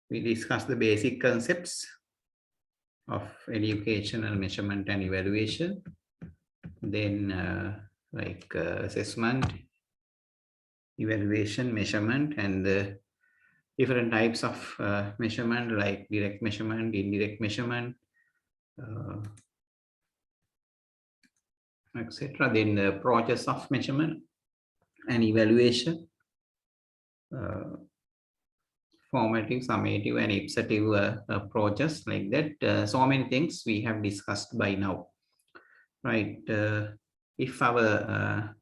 we discussed the basic concepts of educational measurement and evaluation. Then assessment, evaluation, measurement, and the different types of measurement like direct measurement, indirect measurement, etc. Then the process of measurement and evaluation, formative, summative, and ipsative approaches like that. So many things we have discussed by now, right? If our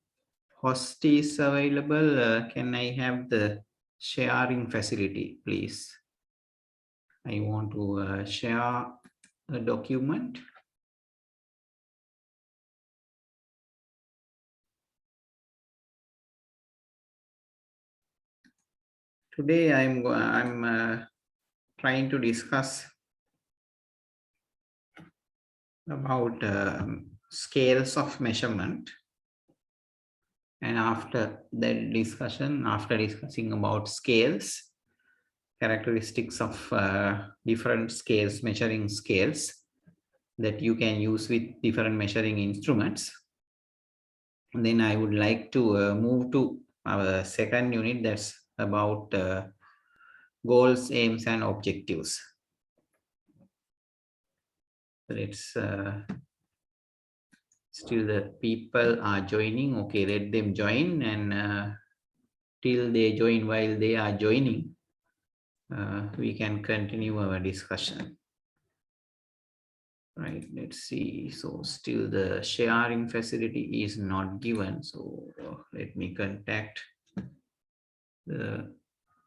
host is available, can I have the sharing facility, please? I want to share a document. Today I'm trying to discuss about scales of measurement, and after that discussion, after discussing about scales, characteristics of different scales, measuring scales that you can use with different measuring instruments, and then I would like to move to our second unit, that's about goals, aims, and objectives. Let's still the people are joining. Okay, let them join, and till they join, while they are joining, we can continue our discussion. Right, let's see. So still the sharing facility is not given. So let me contact the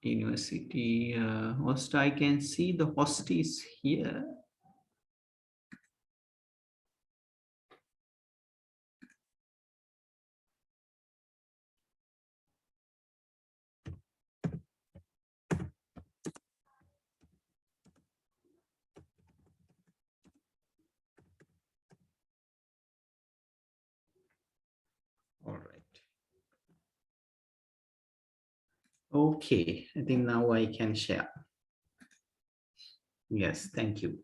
university host. I can see the host is here. All right. Okay, I think now I can share. Yes, thank you.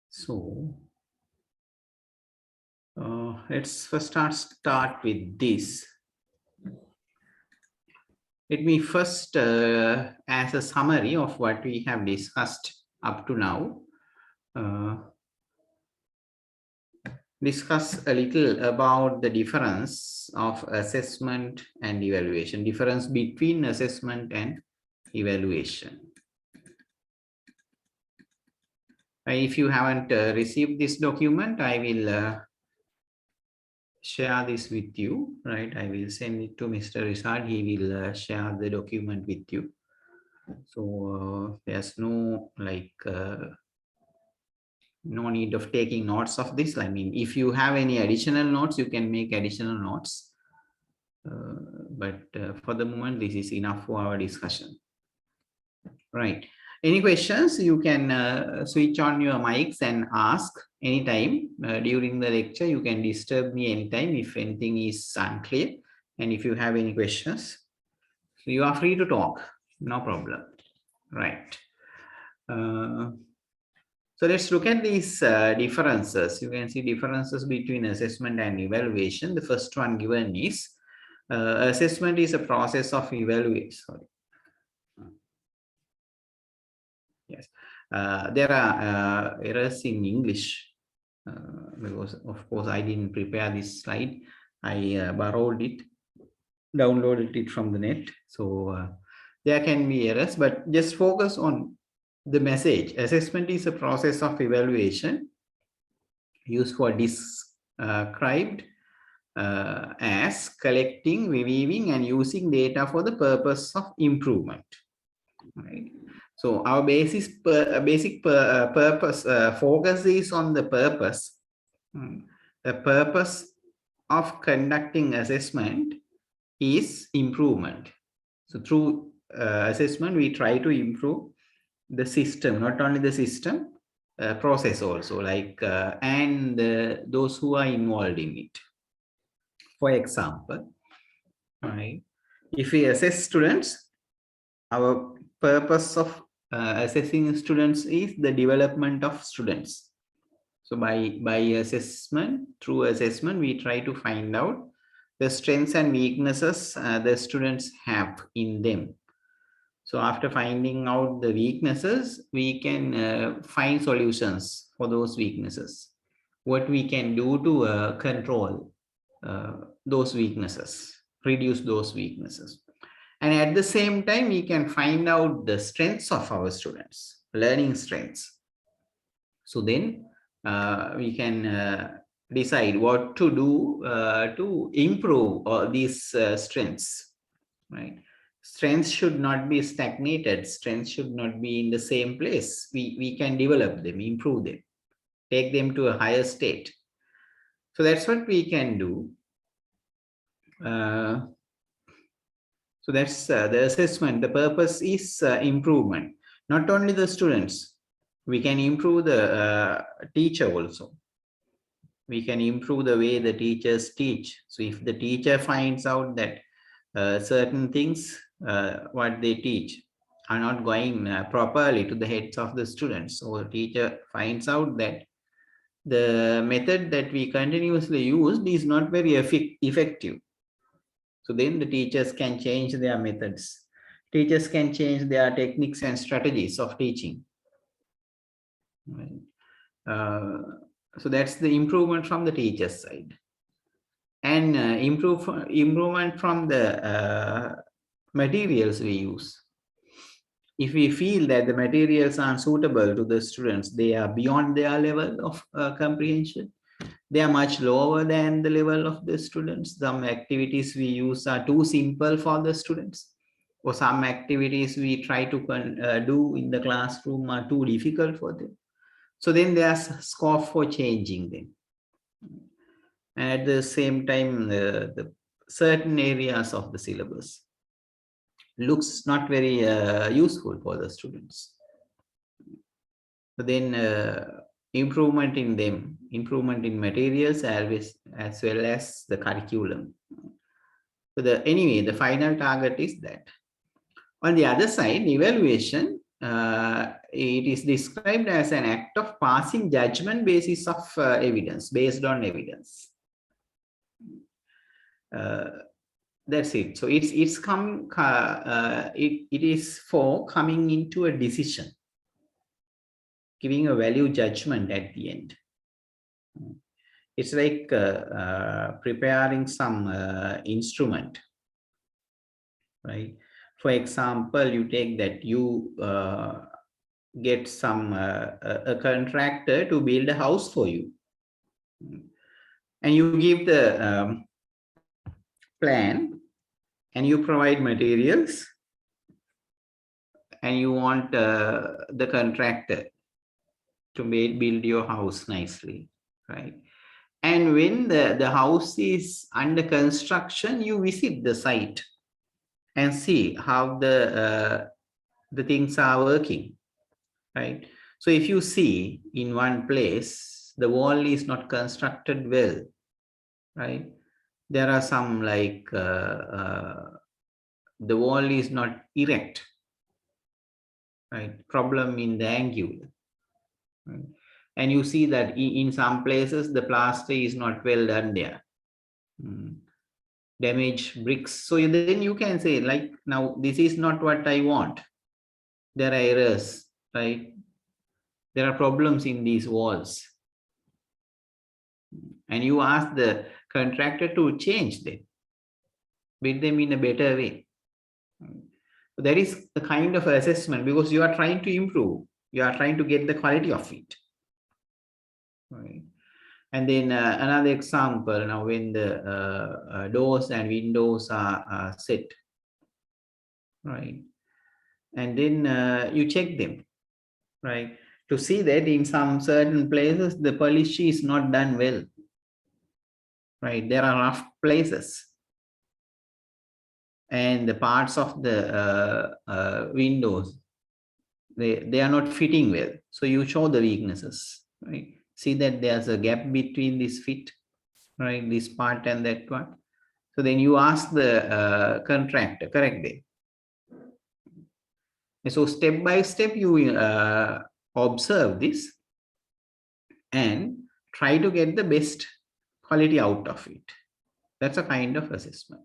So let's first start with this. Let me first, as a summary of what we have discussed up to now, discuss a little about the difference of assessment and evaluation, difference between assessment and evaluation. If you haven't received this document, I will share this with you, right? I will send it to Mr. Rizad. He will share the document with you. So there's no no need of taking notes of this. I mean, if you have any additional notes, you can make additional notes. But for the moment, this is enough for our discussion. Right. Any questions? You can switch on your mics and ask anytime during the lecture. You can disturb me anytime if anything is unclear. And if you have any questions, so you are free to talk. No problem. Right. So let's look at these differences. You can see differences between assessment and evaluation. The first one given is assessment is a process of evaluation. Sorry. Yes, there are errors in English because, of course, I didn't prepare this slide. I borrowed it, downloaded it from the net. So there can be errors, but just focus on the message. Assessment is a process of evaluation used for described as collecting, reviewing, and using data for the purpose of improvement. Right. So our basic purpose focus is on the purpose. The purpose of conducting assessment is improvement. So through assessment, we try to improve the system, not only the system, process also, like and those who are involved in it. For example, right, if we assess students, our purpose of assessing students is the development of students. So by assessment, through assessment, we try to find out the strengths and weaknesses the students have in them. So after finding out the weaknesses, we can find solutions for those weaknesses. What we can do to control those weaknesses, reduce those weaknesses. And at the same time, we can find out the strengths of our students, learning strengths. So then we can decide what to do to improve all these strengths, right? Strengths should not be stagnated. Strengths should not be in the same place. We can develop them, improve them, take them to a higher state. So that's what we can do. So that's the assessment. The purpose is improvement. Not only the students, we can improve the teacher also. We can improve the way the teachers teach. So if the teacher finds out that certain things, what they teach are not going properly to the heads of the students, or the teacher finds out that the method that we continuously used is not very effective. So then the teachers can change their methods. Teachers can change their techniques and strategies of teaching. Right? So that's the improvement from the teacher's side. And improvement from the materials we use. If we feel that the materials are suitable to the students, they are beyond their level of comprehension, they are much lower than the level of the students. Some activities we use are too simple for the students, or some activities we try to do in the classroom are too difficult for them. So then there's scope for changing them. And at the same time, the certain areas of the syllabus looks not very useful for the students. But then improvement in them, improvement in materials as well as the curriculum. So anyway, the final target is that. On the other side, evaluation, it is described as an act of passing judgment basis of evidence, based on evidence. That's it. So it is for coming into a decision, giving a value judgment at the end. It's like preparing some instrument, right? For example, you take that you get some a contractor to build a house for you, and you give the plan, and you provide materials, and you want the contractor to build your house nicely, right? And when the house is under construction, you visit the site and see how the things are working, right? So if you see in one place, the wall is not constructed well, right? There are some like the wall is not erect, right? Problem in the angle, right? And you see that in some places, the plaster is not well done there. Damaged bricks. So then you can say, like, now this is not what I want. There are errors, right? There are problems in these walls. And you ask the contractor to change them, build them in a better way. So that is the kind of assessment, because you are trying to improve. You are trying to get the quality of it. Right. And then another example, now when the doors and windows are set, right? And then you check them, right? To see that in some certain places, the polish is not done well, right? There are rough places. And the parts of the windows, they are not fitting well. So you show the weaknesses, right? See that there's a gap between this fit, right? This part and that one. So then you ask the contractor, correct them. So step by step, you observe this and try to get the best quality out of it. That's a kind of assessment.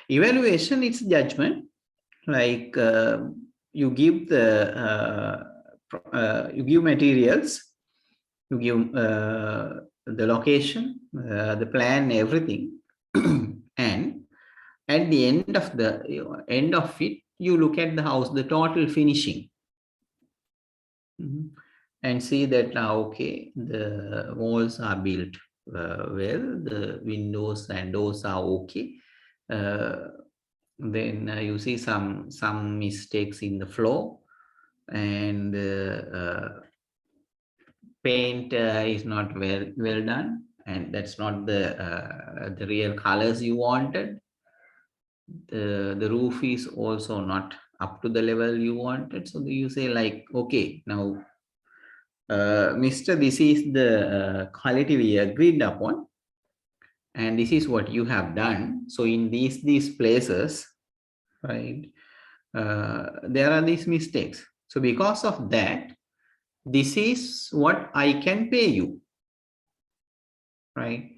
Evaluation, it's judgment. Like you give you give materials, you give the location, the plan, everything, and at the end of it, you look at the house, the total finishing, and see that now, okay, the walls are built well, the windows and doors are okay. Then you see some mistakes in the floor, and paint is not well done, and that's not the real colors you wanted. The roof is also not up to the level you wanted. So you say like, okay, now Mr. This is the quality we agreed upon, and this is what you have done. So in these places, right, there are these mistakes. So because of that, this is what I can pay you, right?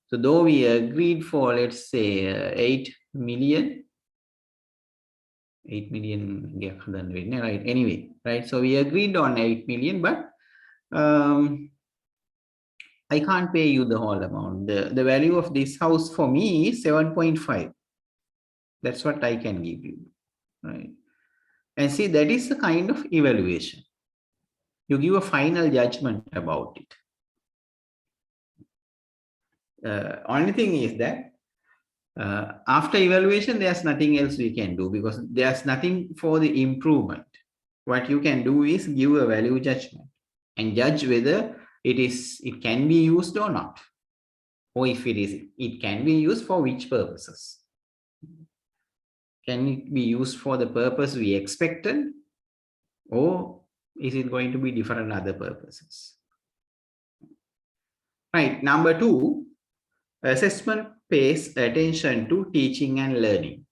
So though we agreed for, let's say, 8 million, right? Anyway, right? So we agreed on 8 million, but I can't pay you the whole amount. The value of this house for me is 7.5. That's what I can give you, right? And see, that is the kind of evaluation. You give a final judgment about it. Only thing is that after evaluation, there's nothing else we can do, because there's nothing for the improvement. What you can do is give a value judgment and judge whether it can be used or not, or if it can be used for which purposes. Can it be used for the purpose we expected, or is it going to be different other purposes? Right. Number 2, assessment pays attention to teaching and learning.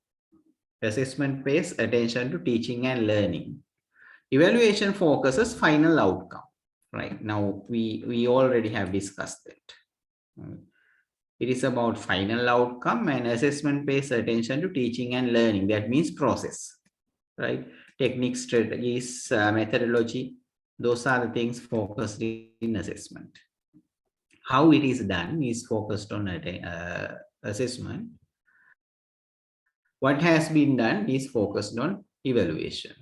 Assessment pays attention to teaching and learning. Evaluation focuses final outcome. Right. Now we already have discussed that. It is about final outcome, and assessment pays attention to teaching and learning. That means process, right? Techniques, strategies, methodology. Those are the things focused in assessment. How it is done is focused on assessment. What has been done is focused on evaluation.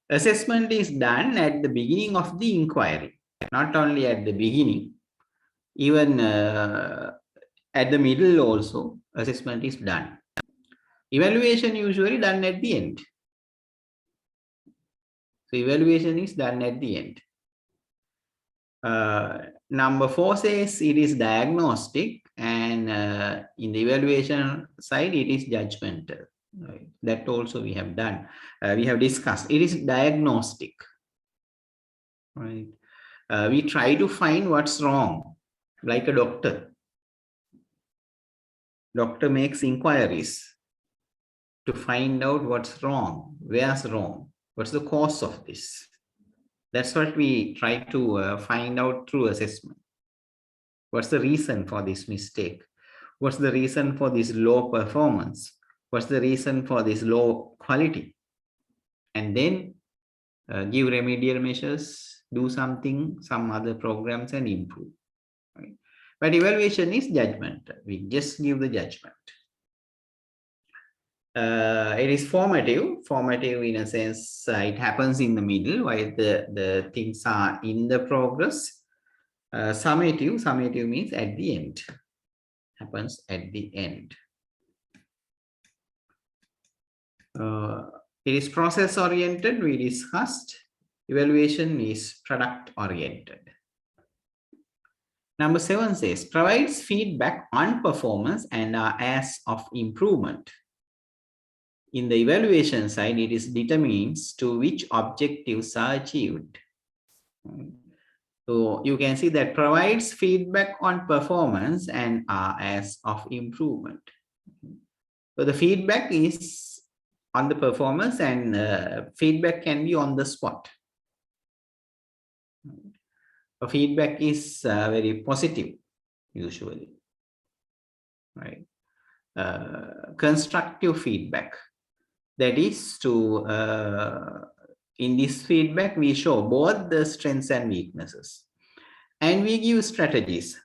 Assessment is done at the beginning of the inquiry, not only at the beginning, even at the middle also, assessment is done. Evaluation usually done at the end. So evaluation is done at the end. Number 4 says it is diagnostic, and in the evaluation side, it is judgmental. Right? That also we have done. We have discussed. It is diagnostic. Right? We try to find what's wrong, like a doctor. Doctor makes inquiries to find out what's wrong, where's wrong, what's the cause of this. That's what we try to find out through assessment. What's the reason for this mistake? What's the reason for this low performance? What's the reason for this low quality? And then give remedial measures, do something, some other programs, and improve. Right? But evaluation is judgmental. We just give the judgment. It is formative in a sense. It happens in the middle while the things are in the progress. Summative means at the end, happens at the end. It is process oriented, we discussed. Evaluation is product oriented. Number 7 says provides feedback on performance and as of improvement. In the evaluation side, it is determines to which objectives are achieved. So you can see that provides feedback on performance and as of improvement. So the feedback is on the performance, and feedback can be on the spot. Feedback is very positive usually, right? Constructive feedback, that is to in this feedback we show both the strengths and weaknesses, and we give strategies.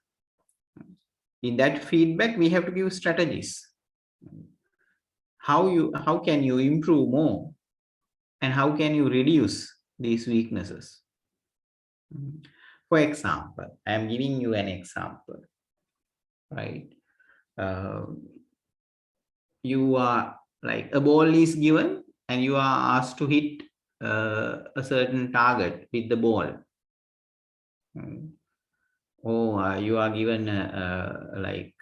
In that feedback we have to give strategies. How can you improve more, and how can you reduce these weaknesses? For example, I am giving you an example, right? You are like, a ball is given and you are asked to hit a certain target with the ball. Or you are given like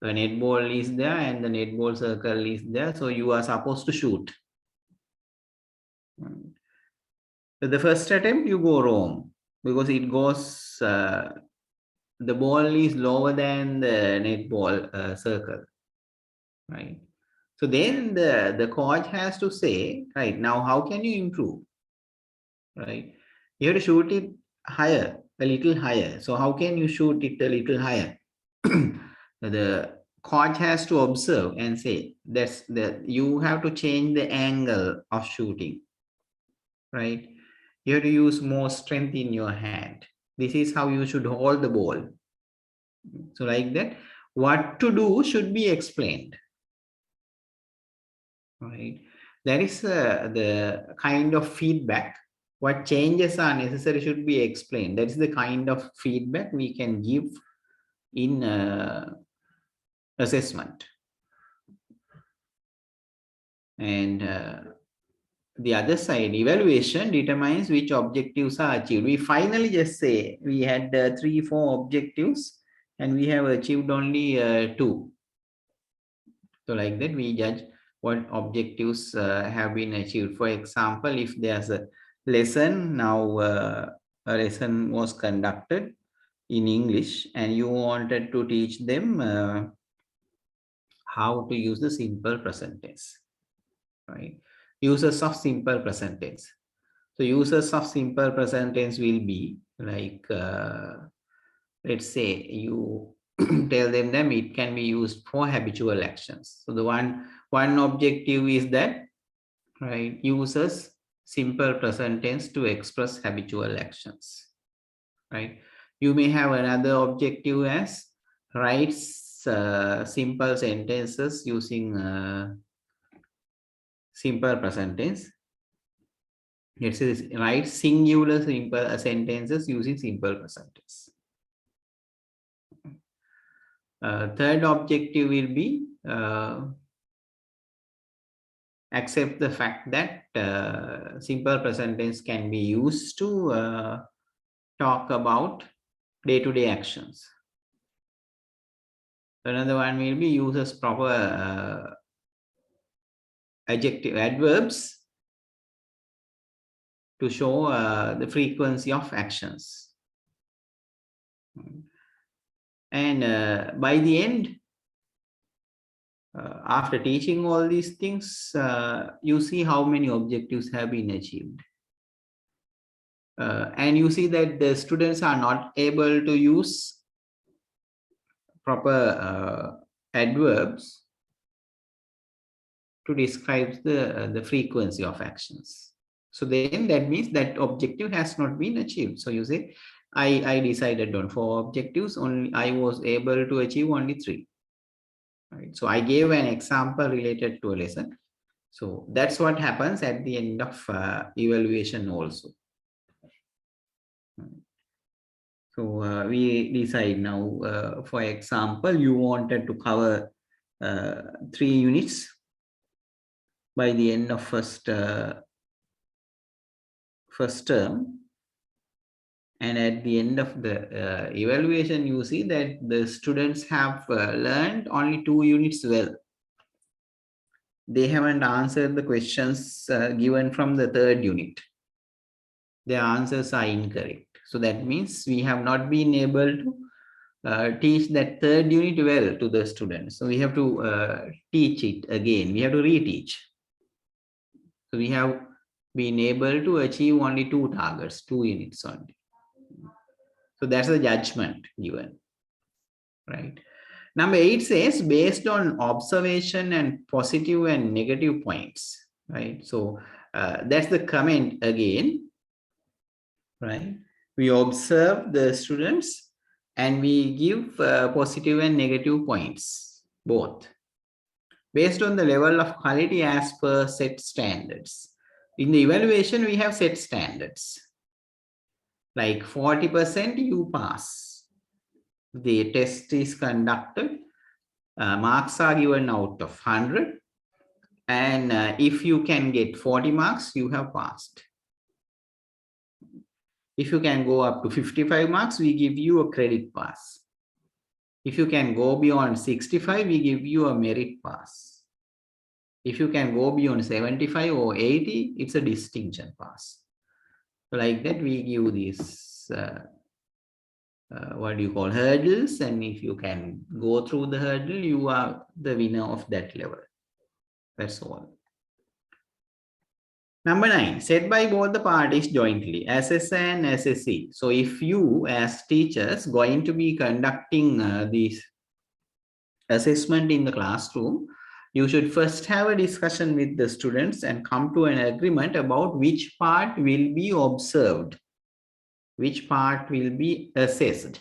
a net ball is there and the net ball circle is there, so you are supposed to shoot. The first attempt you go wrong because it goes, the ball is lower than the net ball circle, right? So then the coach has to say, right, now how can you improve, right? You have to shoot it higher, a little higher. So how can you shoot it a little higher? The coach has to observe and say, you have to change the angle of shooting, right? You have to use more strength in your hand. This is how you should hold the ball. So like that, what to do should be explained, right? That is the kind of feedback. What changes are necessary should be explained. That is the kind of feedback we can give in assessment. And the other side, evaluation determines which objectives are achieved. We finally just say we had 3-4 objectives and we have achieved only 2. So like that, we judge what objectives have been achieved. For example, if there's a lesson, now a lesson was conducted in English and you wanted to teach them how to use the simple present tense, right? Uses of simple present tense. So uses of simple present tense will be like, let's say you tell them it can be used for habitual actions. So the one objective is that, right, uses simple present tense to express habitual actions, right? You may have another objective as writes simple sentences using simple present tense. Let's say write singular simple sentences using simple present tense. Third objective will be accept the fact that simple present tense can be used to talk about day-to-day actions. Another one will be uses proper adverbs to show the frequency of actions. And by the end, after teaching all these things, you see how many objectives have been achieved. And you see that the students are not able to use proper adverbs to describe the frequency of actions. So then that means that objective has not been achieved. So you say, I decided on 4 objectives, only I was able to achieve only 3. Right? So I gave an example related to a lesson. So that's what happens at the end of evaluation also. So we decide now, for example, you wanted to cover 3 units by the end of first term. And at the end of the evaluation, you see that the students have learned only 2 units well. They haven't answered the questions given from the 3rd unit. Their answers are incorrect. So that means we have not been able to teach that 3rd unit well to the students. So we have to teach it again. We have to reteach. So we have been able to achieve only 2 targets, 2 units only. So that's the judgment given, right? Number 8 says based on observation and positive and negative points, right? So that's the comment again, right? We observe the students and we give positive and negative points, both, based on the level of quality as per set standards. In the evaluation, we have set standards. Like 40% you pass. The test is conducted. Marks are given out of 100. And if you can get 40 marks, you have passed. If you can go up to 55 marks, we give you a credit pass. If you can go beyond 65, we give you a merit pass. If you can go beyond 75 or 80, it's a distinction pass. So like that, we give these, what do you call, hurdles. And if you can go through the hurdle, you are the winner of that level. That's all. Number 9, set by both the parties jointly, SS and SSE. So if you as teachers going to be conducting these assessment in the classroom, you should first have a discussion with the students and come to an agreement about which part will be observed, which part will be assessed,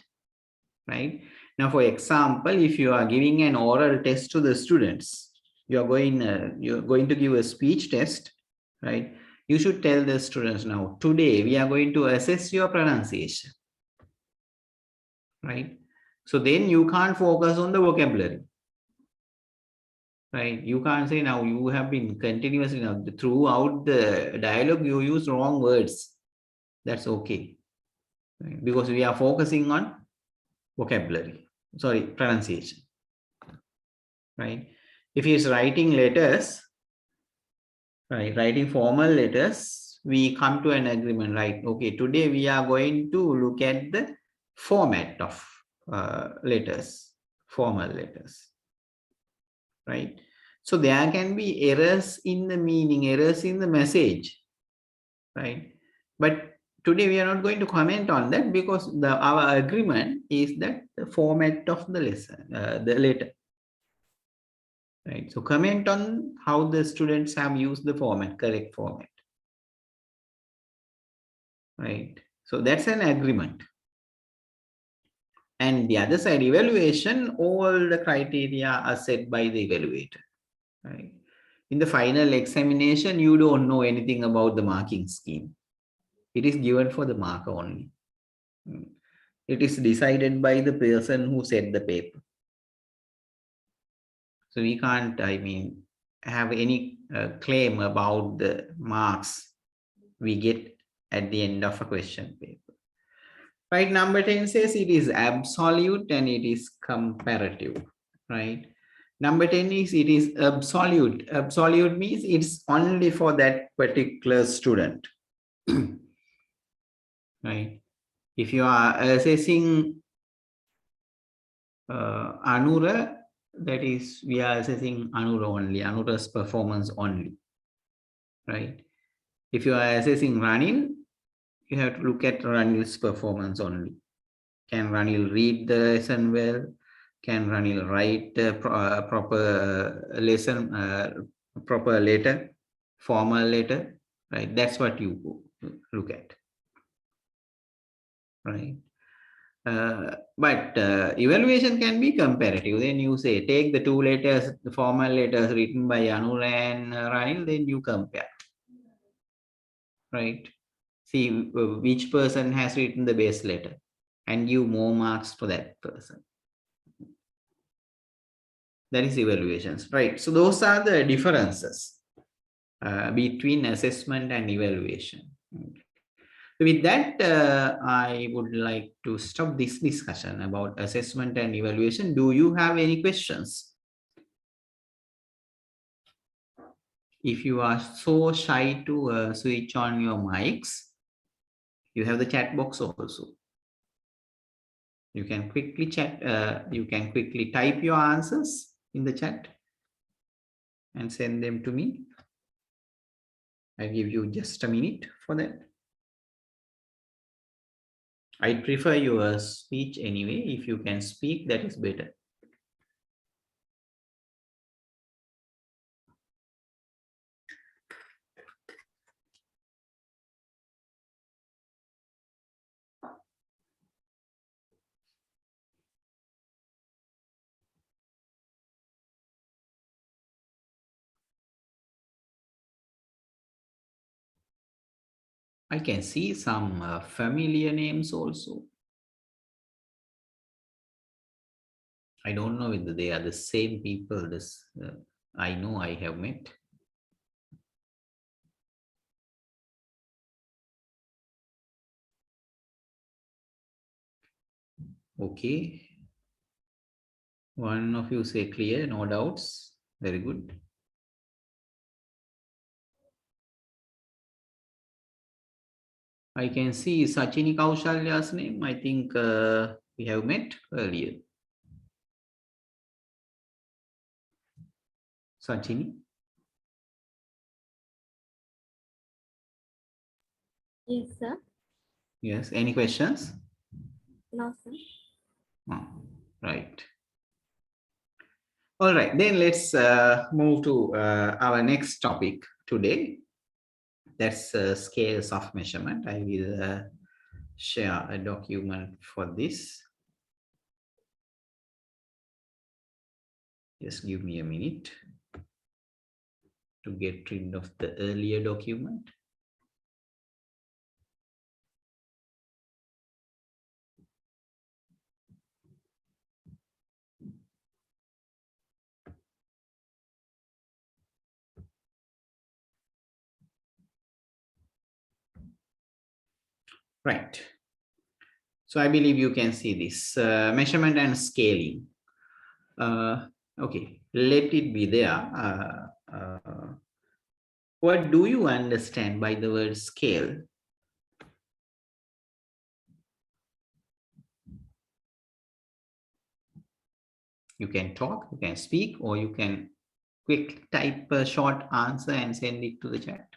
right? Now, for example, if you are giving an oral test to the students, you're going to give a speech test, right? You should tell the students, now, today we are going to assess your pronunciation, right? So then you can't focus on the vocabulary, right? You can't say, now you have been continuously, now throughout the dialogue, you use wrong words. That's okay, right? Because we are focusing on vocabulary, sorry, pronunciation, right? If he is writing letters, right, writing formal letters, we come to an agreement, right? Okay, today we are going to look at the format of letters, formal letters, right? So there can be errors in the meaning, errors in the message, right? But today we are not going to comment on that because our agreement is that the format of the lesson, the letter. Right. So comment on how the students have used the format, correct format. Right. So that's an agreement. And the other side, evaluation, all the criteria are set by the evaluator. Right. In the final examination, you don't know anything about the marking scheme. It is given for the marker only. It is decided by the person who set the paper. So we can't, have any claim about the marks we get at the end of a question paper. Right, number 10 says it is absolute and it is comparative, right? Number 10 is it is absolute. Absolute means it's only for that particular student, right? If you are assessing Anura, that is, we are assessing Anura only, Anura's performance only, right? If you are assessing Ranil, you have to look at Ranil's performance only. Can Ranil read the lesson well? Can Ranil write proper lesson, proper letter, formal letter, right? That's what you look at, right? But evaluation can be comparative. Then you say, take the 2 letters, the formal letters written by Anur and Ranil, then you compare, right? See which person has written the best letter and give more marks for that person. That is evaluations, right? So those are the differences between assessment and evaluation. With that, I would like to stop this discussion about assessment and evaluation. Do you have any questions? If you are so shy to switch on your mics, you have the chat box also. You can quickly chat, you can quickly type your answers in the chat and send them to me. I'll give you just a minute for that. I prefer your speech anyway. If you can speak, that is better. I can see some familiar names also. I don't know whether they are the same people this I know I have met. Okay. One of you say clear, no doubts. Very good. I can see Sachini Kaushalya's name. I think we have met earlier. Sachini? Yes, sir. Yes. Any questions? No, sir. Oh, right. All right. Then let's move to our next topic today. That's scales of measurement. I will share a document for this. Just give me a minute to get rid of the earlier document. Right. So I believe you can see this measurement and scaling. Okay, let it be there. What do you understand by the word scale? You can talk, you can speak, or you can quick type a short answer and send it to the chat.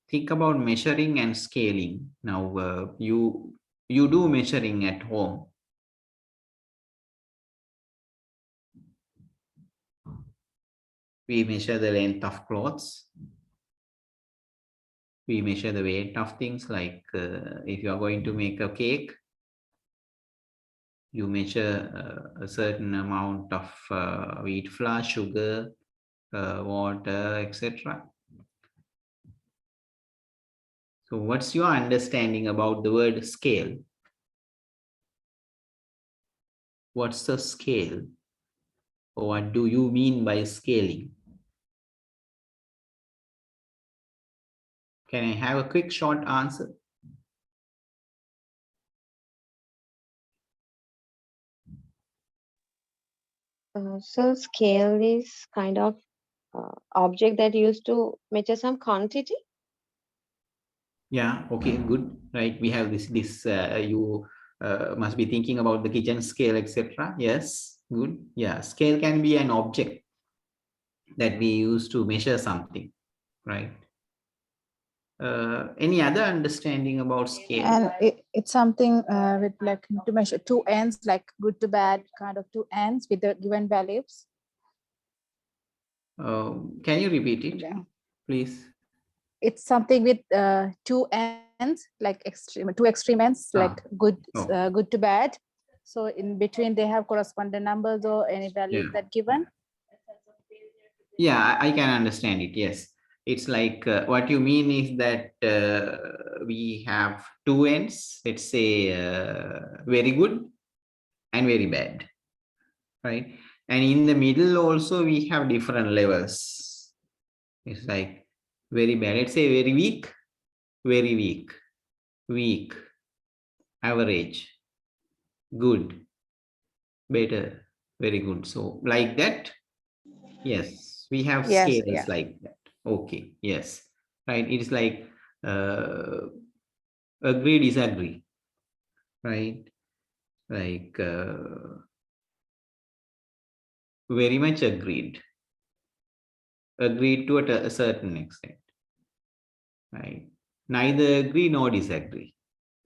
Think about measuring and scaling. Now, you do measuring at home. We measure the length of clothes. We measure the weight of things like if you are going to make a cake, you measure a certain amount of wheat flour, sugar, water, etc. So what's your understanding about the word scale? What's the scale? Or what do you mean by scaling? Can I have a quick short answer? So scale is kind of object that used to measure some quantity. Yeah, okay, good. Right, we have this you must be thinking about the kitchen scale, etc. Yes, good. Yeah, scale can be an object that we use to measure something, right? Any other understanding about scale? And it's something with like to measure two ends, like good to bad, kind of two ends with the given values. Can you repeat it, Yeah. please? It's something with two ends, like two extreme ends, like good, good to bad. So in between they have corresponding numbers or any values that given. Yeah, I can understand it. Yes, it's like what you mean is that we have two ends. Let's say very good and very bad, right? And in the middle also we have different levels. It's like very bad. Let's say very weak, weak, average, good, better, very good. So like that, yes, we have Yes, scales yeah. like that. Okay, yes, right. It is like uh, agree, disagree, right? Like very much agreed to a certain extent, right? Neither agree nor disagree.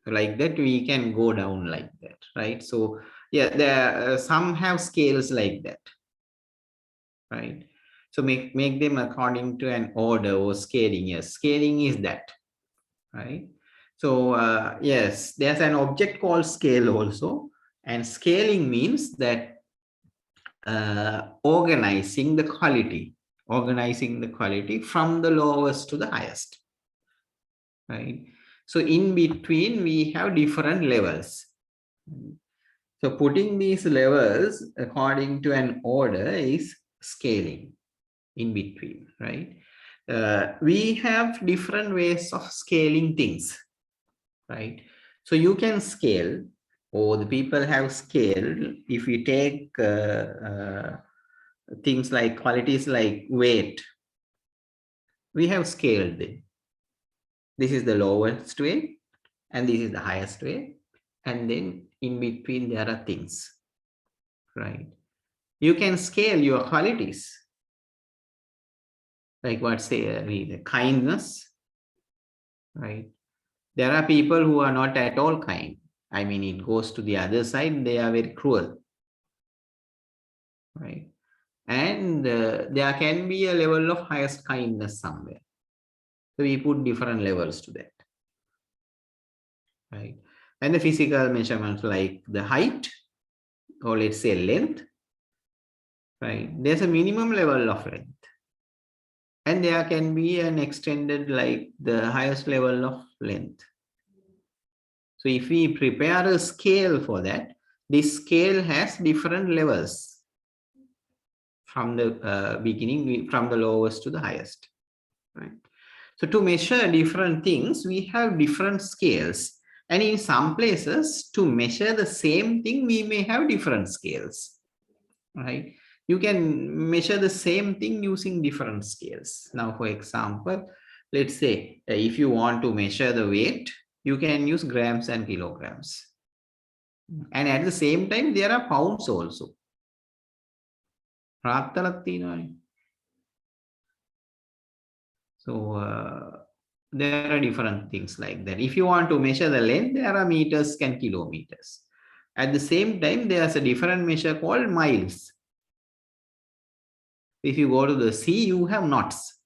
Like that, we can go down like that, right? So yeah, there some have scales like that, right? So make them according to an order or scaling. Yes, scaling is that, right? So yes, there's an object called scale also, and scaling means that organizing the quality from the lowest to the highest, right? So in between we have different levels. So putting these levels according to an order is scaling in between, right? We have different ways of scaling things, right? So you can scale, or the people have scaled. If you take things like qualities like weight, we have scaled it. This is the lowest way, and this is the highest way. And then in between there are things, right? You can scale your qualities. Like what say, kindness, right? There are people who are not at all kind. I mean, it goes to the other side. They are very cruel, right? And there can be a level of highest kindness somewhere. So we put different levels to that, right? And the physical measurements like the height, or let's say length, right? There's a minimum level of length. And there can be an extended, like the highest level of length. So if we prepare a scale for that, this scale has different levels from the beginning, from the lowest to the highest, right? So to measure different things, we have different scales. And in some places, to measure the same thing, we may have different scales, right? You can measure the same thing using different scales. Now, for example, let's say if you want to measure the weight, you can use grams and kilograms. And at the same time, there are pounds also. So there are different things like that. If you want to measure the length, there are meters and kilometers. At the same time, there's a different measure called miles. If you go to the sea, you have knots.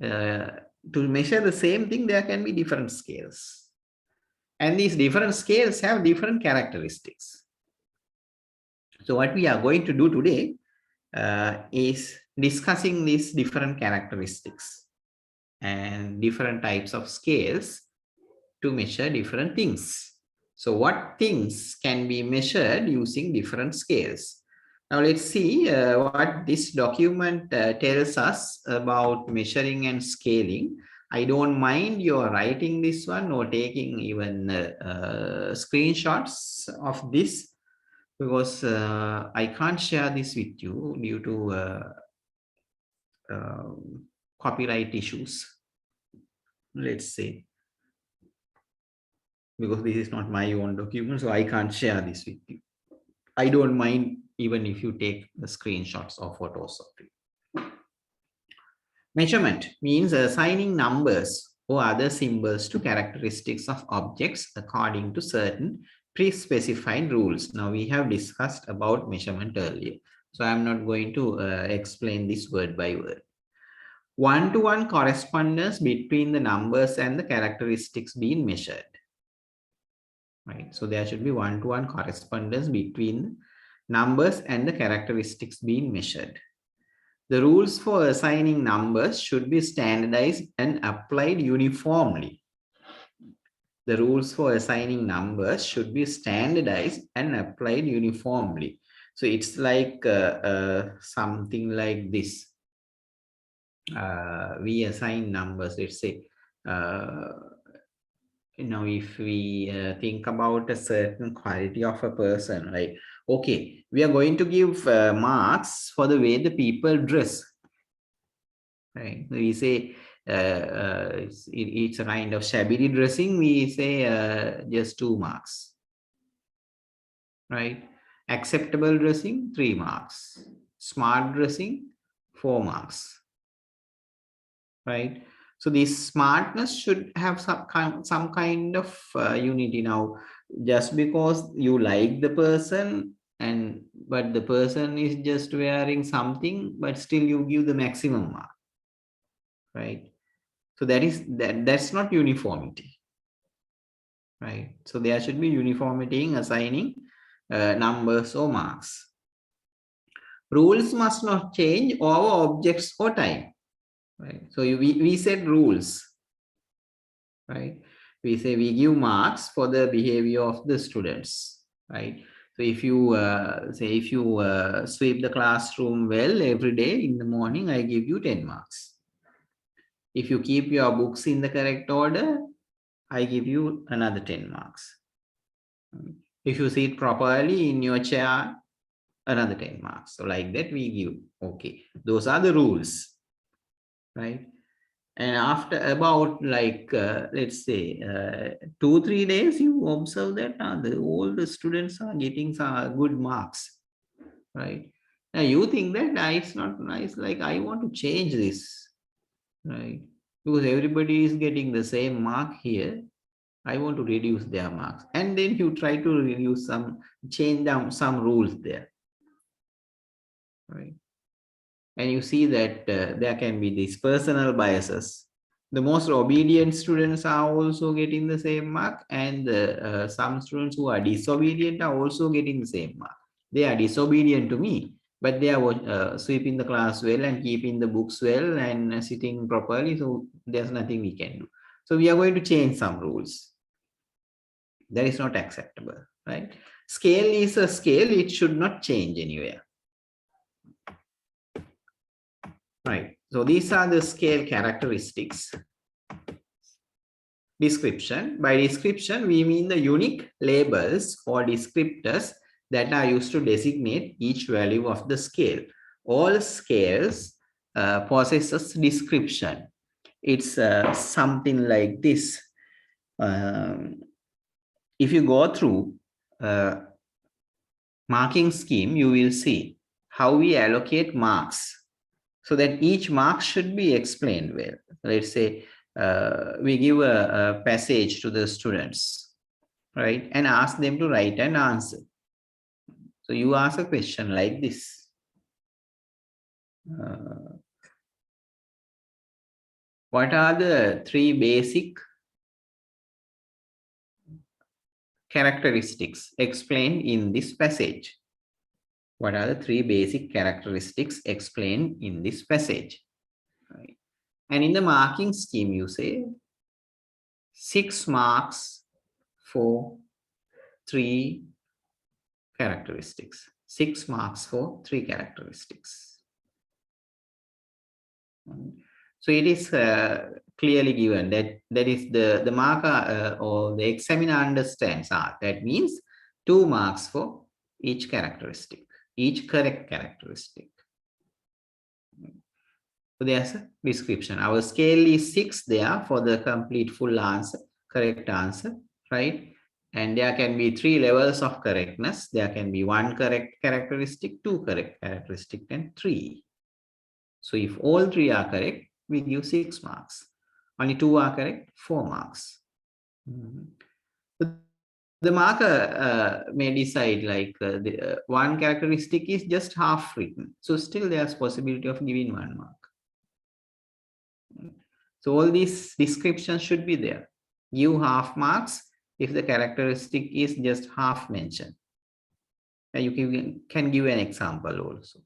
To measure the same thing, there can be different scales. And these different scales have different characteristics. So what we are going to do today is discussing these different characteristics and different types of scales to measure different things. So what things can be measured using different scales? Now let's see what this document tells us about measuring and scaling. I don't mind your writing this one or taking even screenshots of this, because I can't share this with you due to copyright issues, let's say, because this is not my own document, so I can't share this with you. I don't mind even if you take the screenshots or photos of it. Measurement means assigning numbers or other symbols to characteristics of objects according to certain pre-specified rules. Now we have discussed about measurement earlier, so I'm not going to explain this word by word. One-to-one correspondence between the numbers and the characteristics being measured. Right, so there should be one-to-one correspondence between numbers and the characteristics being measured. The rules for assigning numbers should be standardized and applied uniformly. The rules for assigning numbers should be standardized and applied uniformly. So it's like something like this. We assign numbers, let's say, if we think about a certain quality of a person, right? Okay, we are going to give marks for the way the people dress, right? We say it's a kind of shabby dressing. We say just 2 marks, right? Acceptable dressing, 3 marks. Smart dressing, 4 marks. Right? So this smartness should have some kind of unity. Now, just because you like the person but the person is just wearing something, but still you give the maximum mark. Right? So that's not uniformity. Right? So there should be uniformity in assigning numbers or marks. Rules must not change over objects or time. Right? So we said rules. Right? We say we give marks for the behavior of the students. Right? So if you sweep the classroom well every day in the morning, I give you 10 marks. If you keep your books in the correct order, I give you another 10 marks. If you sit properly in your chair, another 10 marks. So like that we give. Okay, those are the rules. Right? And after about let's say 2-3 days, you observe that all the students are getting some good marks. Right? Now you think that it's not nice, like I want to change this. Right? Because everybody is getting the same mark here. I want to reduce their marks. And then you try to change down some rules there. Right? And you see that there can be these personal biases. The most obedient students are also getting the same mark, and some students who are disobedient are also getting the same mark. They are disobedient to me, but they are sweeping the class well and keeping the books well and sitting properly. So there's nothing we can do. So we are going to change some rules. That is not acceptable, right? Scale is a scale. It should not change anywhere. Right. So these are the scale characteristics. Description. By description, we mean the unique labels or descriptors that are used to designate each value of the scale. All scales possesses description. It's something like this. If you go through marking scheme, you will see how we allocate marks so that each mark should be explained well. Let's say we give a passage to the students, right, and ask them to write an answer. So you ask a question like this. What are the 3 basic characteristics explained in this passage? What are the 3 basic characteristics explained in this passage? Right. And in the marking scheme, you say 6 marks for 3 characteristics. 6 marks for 3 characteristics. So it is clearly given that is the marker or the examiner understands. That means 2 marks for each characteristic, each correct characteristic. So there's a description. Our scale is 6 there for the complete full answer, correct answer, right? And there can be 3 levels of correctness. There can be 1 correct characteristic, 2 correct characteristic, and 3. So if all 3 are correct, we give 6 marks. Only 2 are correct, 4 marks. The marker may decide like the 1 characteristic is just half written. So still there's possibility of giving 1 mark. So all these descriptions should be there. Give half marks if the characteristic is just half mentioned. And you can give an example also.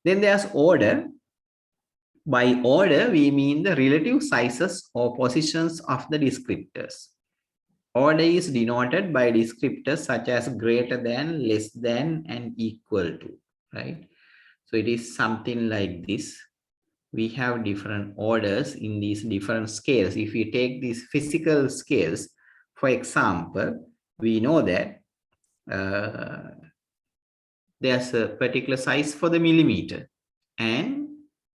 Then there's order. By order, we mean the relative sizes or positions of the descriptors. Order is denoted by descriptors such as greater than, less than, and equal to, right? So it is something like this. We have different orders in these different scales. If we take these physical scales, for example, we know that there's a particular size for the millimeter, and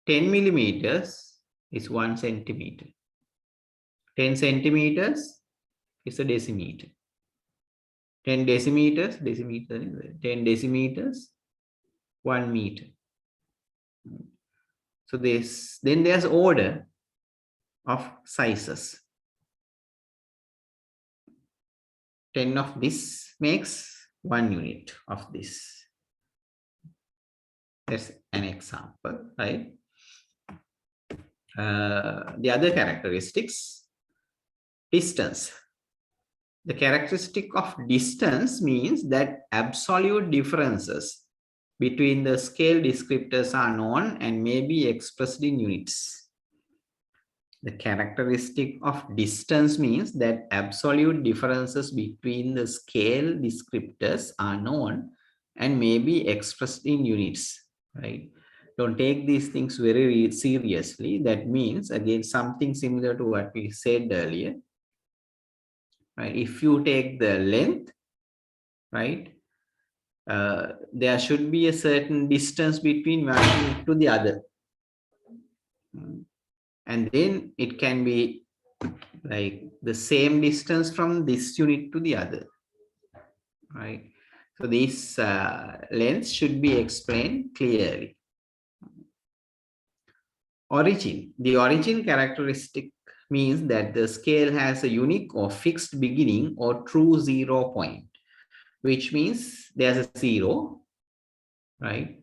10 millimeters is 1 centimeter. 10 centimeters is a decimeter. 10 decimeters, 10 decimeters, 1 meter. So then there's order of sizes. 10 of this makes 1 unit of this. That's an example, right? The other characteristics, distance. The characteristic of distance means that absolute differences between the scale descriptors are known and may be expressed in units. The characteristic of distance means that absolute differences between the scale descriptors are known and may be expressed in units, right? Don't take these things very seriously. That means, again, something similar to what we said earlier, right? If you take the length, right, there should be a certain distance between one unit to the other. And then it can be like the same distance from this unit to the other, right? So these lengths should be explained clearly. Origin. The origin characteristic means that the scale has a unique or fixed beginning or true 0 point, which means there's a 0, right?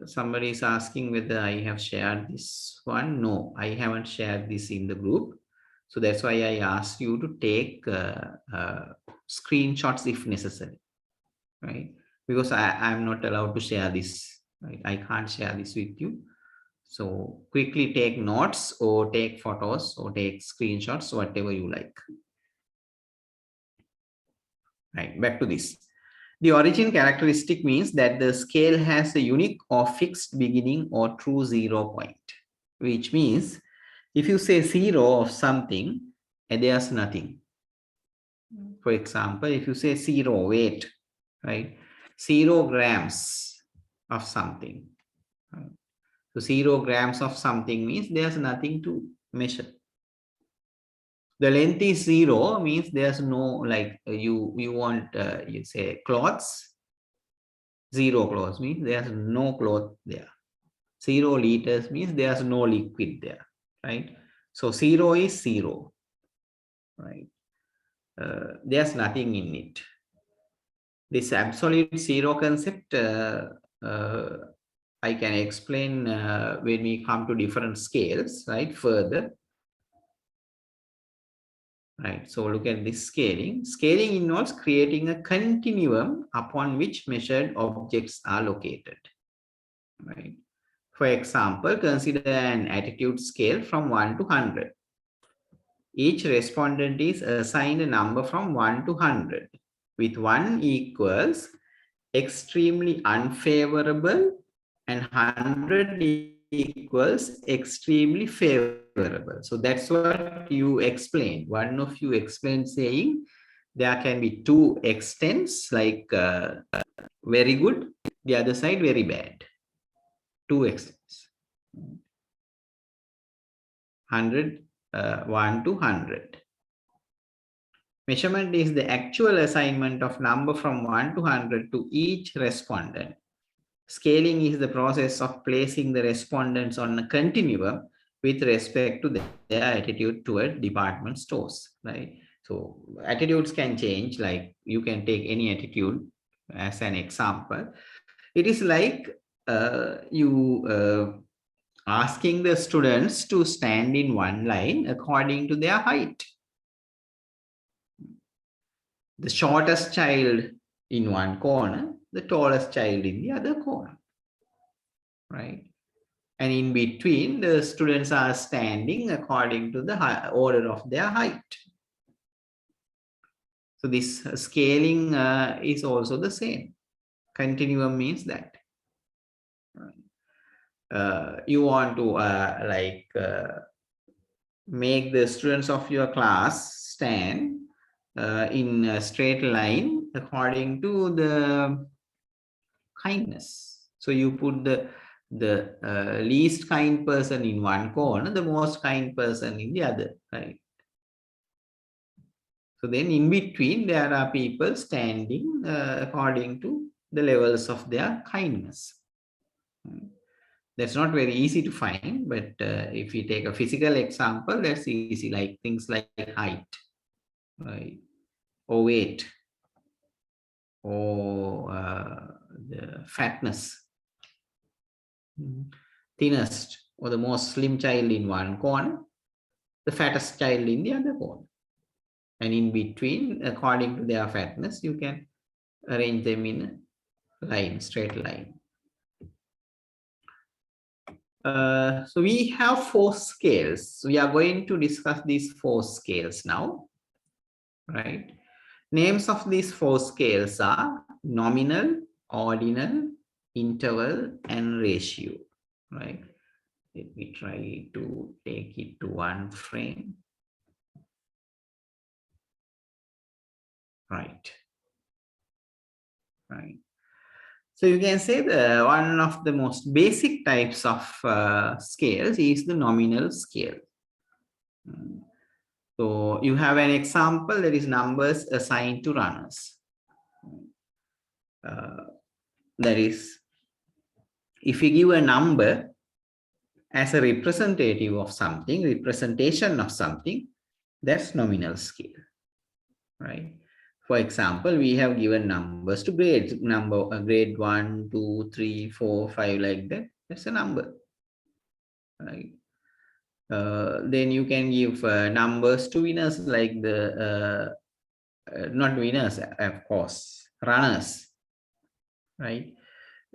Somebody is asking whether I have shared this one. No, I haven't shared this in the group. So that's why I asked you to take screenshots if necessary, right? Because I'm not allowed to share this, right? I can't share this with you. So quickly take notes or take photos or take screenshots, whatever you like. Right, back to this. The origin characteristic means that the scale has a unique or fixed beginning or true 0 point, which means if you say 0 of something and there's nothing. For example, if you say 0 weight, right? 0 grams of something. Right? So 0 grams of something means there's nothing to measure. The length is 0 means there's no, like you want, you say clothes. 0 clothes means there's no cloth there. 0 liters means there's no liquid there, right? So 0 is 0, right? There's nothing in it. This absolute 0 concept, I can explain when we come to different scales, right? Further. Right, so look at this scaling. Scaling involves creating a continuum upon which measured objects are located. Right. For example, consider an attitude scale from 1 to 100. Each respondent is assigned a number from 1 to 100, with 1 equals extremely unfavorable and 100 equals extremely favorable. So that's what you explained. One of you explained saying there can be 2 extents, like very good, the other side very bad. 2 extents. 100, 1 to 100. Measurement is the actual assignment of number from 1 to 100 to each respondent. Scaling is the process of placing the respondents on a continuum with respect to their attitude toward department stores, right? So attitudes can change, like you can take any attitude as an example. It is like you asking the students to stand in one line according to their height. The shortest child in one corner, the tallest child in the other corner, right? And in between, the students are standing according to the order of their height. So this scaling is also the same. Continuum means that. You want to make the students of your class stand in a straight line according to the kindness. So you put the least kind person in one corner, the most kind person in the other, right? So then in between, there are people standing according to the levels of their kindness. That's not very easy to find, but if we take a physical example, that's easy, like things like height, right, or weight, or the fatness, thinnest or the most slim child in one corner, the fattest child in the other corner. And in between, according to their fatness, you can arrange them in a line, straight line. So we have 4 scales. We are going to discuss these 4 scales now, right? Names of these 4 scales are nominal, ordinal, interval, and ratio, right? Let me try to take it to one frame. Right. So you can say the one of the most basic types of scales is the nominal scale. So you have an example, that is numbers assigned to runners. That is, if you give a number as a representative of something, representation of something, that's nominal scale, right? For example, we have given numbers to grades, grade 1, 2, 3, 4, 5, like that. That's a number, right? Then you can give numbers to winners, like the not winners, of course, runners, right?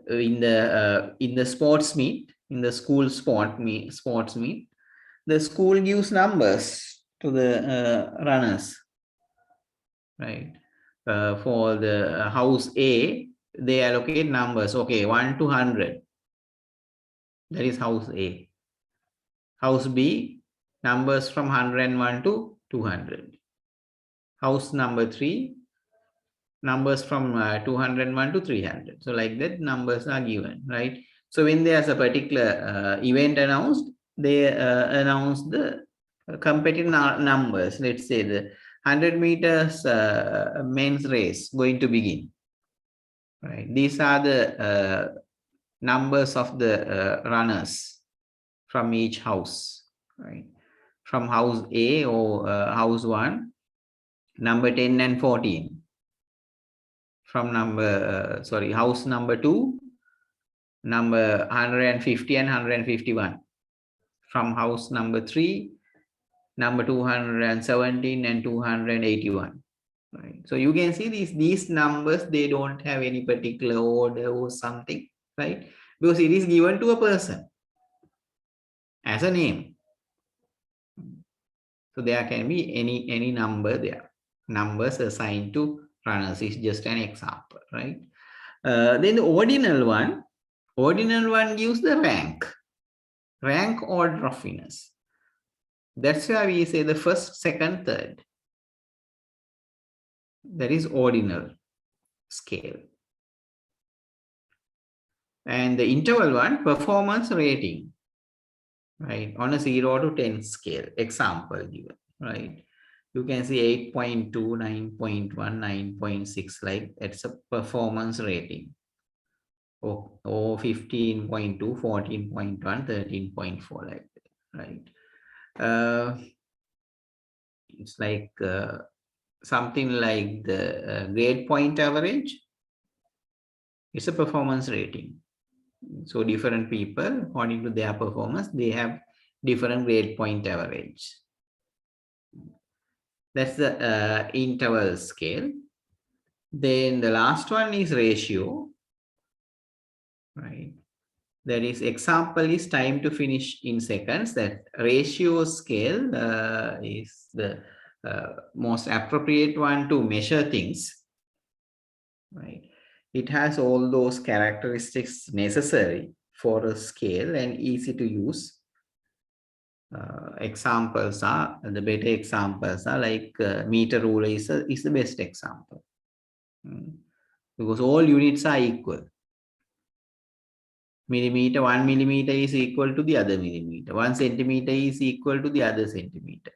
In the sports meet, in the school sports meet, the school gives numbers to the runners, right? For the house A, they allocate numbers. Okay, 1 to 100. That is house A. House B, numbers from 101 to 200. House number 3, numbers from 201 to 300. So like that, numbers are given, right? So when there's a particular event announced, they announce the competitive numbers. Let's say the 100 meters men's race going to begin, right? These are the numbers of the runners from each house, right? From house A or house 1, number 10 and 14. From house number 2, number 150 and 151. From house number 3, number 217 and 281. Right. So you can see these numbers, they don't have any particular order or something, right? Because it is given to a person as a name. So there can be any number there. Numbers assigned to runners is just an example, right? Then the ordinal one gives the rank order of winners. That's why we say the first, second, third. That is ordinal scale. And the interval one, performance rating, right? On a 0 to 10 scale, example given, right? You can see 8.2, 9.1, 9.6, like it's a performance rating. Or 15.2, 14.1, 13.4, like that, right? It's like something like the grade point average. It's a performance rating. So different people, according to their performance, they have different grade point average. That's the interval scale. Then the last one is ratio, right? That is, example is time to finish in seconds. That ratio scale is the most appropriate one to measure things, right? It has all those characteristics necessary for a scale and easy to use. Examples are, the better examples are like meter ruler is the best example. Because all units are equal. Millimeter, 1 millimeter is equal to the other millimeter. 1 centimeter is equal to the other centimeter.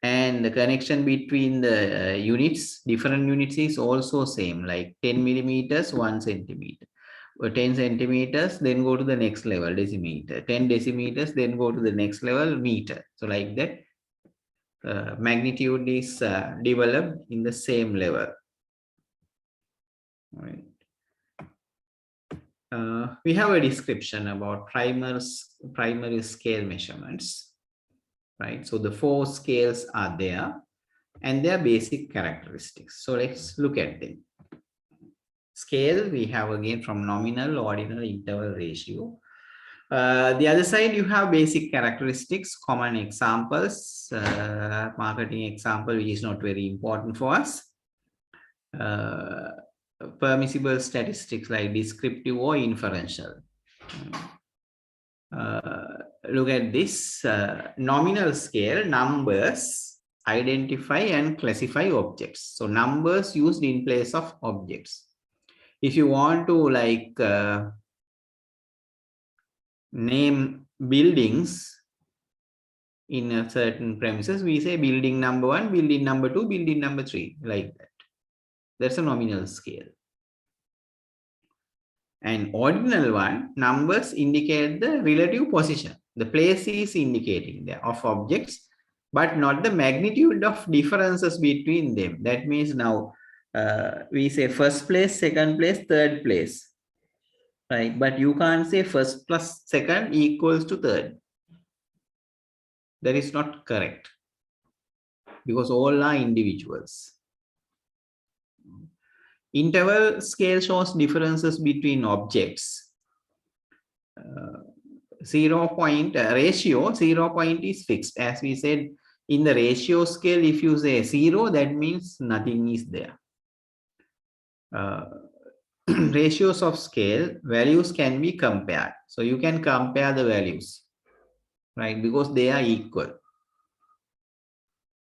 And the connection between the units, different units is also same, like 10 millimeters, 1 centimeter. 10 centimeters, then go to the next level, decimeter. 10 decimeters, then go to the next level, meter. So like that, magnitude is developed in the same level. All right. We have a description about primary scale measurements, right? So the 4 scales are there and their basic characteristics. So let's look at them. Scale, we have again from nominal, ordinal, interval, ratio. The other side, you have basic characteristics, common examples, marketing example, which is not very important for us. Permissible statistics like descriptive or inferential. Look at this nominal scale, numbers identify and classify objects. So numbers used in place of objects. If you want to like name buildings in a certain premises, we say building number 1, building number 2, building number 3, like that. That's a nominal scale. And ordinal one, numbers indicate the relative position. The place is indicating there of objects, but not the magnitude of differences between them. That means now we say first place, second place, third place, right? But you can't say first plus second equals to third. That is not correct because all are individuals. Interval scale shows differences between objects. 0 point ratio, 0 point is fixed. As we said, in the ratio scale, if you say 0, that means nothing is there. Ratios of scale, values can be compared. So you can compare the values, right? Because they are equal.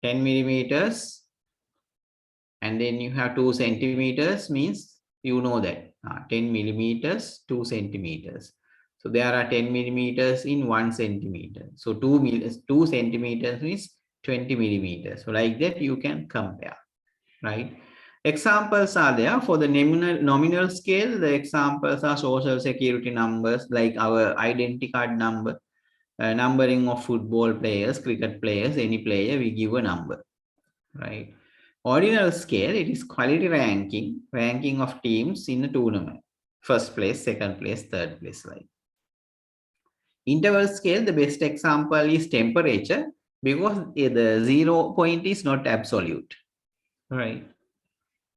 10 millimeters, and then you have 2 centimeters, means you know that 10 millimeters, 2 centimeters. So there are 10 millimeters in 1 centimeter. So 2 centimeters means 20 millimeters. So like that you can compare, right? Examples are there for the nominal scale. The examples are social security numbers, like our identity card number, numbering of football players, cricket players, any player, we give a number, right? Ordinal scale, it is quality ranking of teams in a tournament. First place, second place, third place, right? Interval scale, the best example is temperature, because the 0 point is not absolute, right?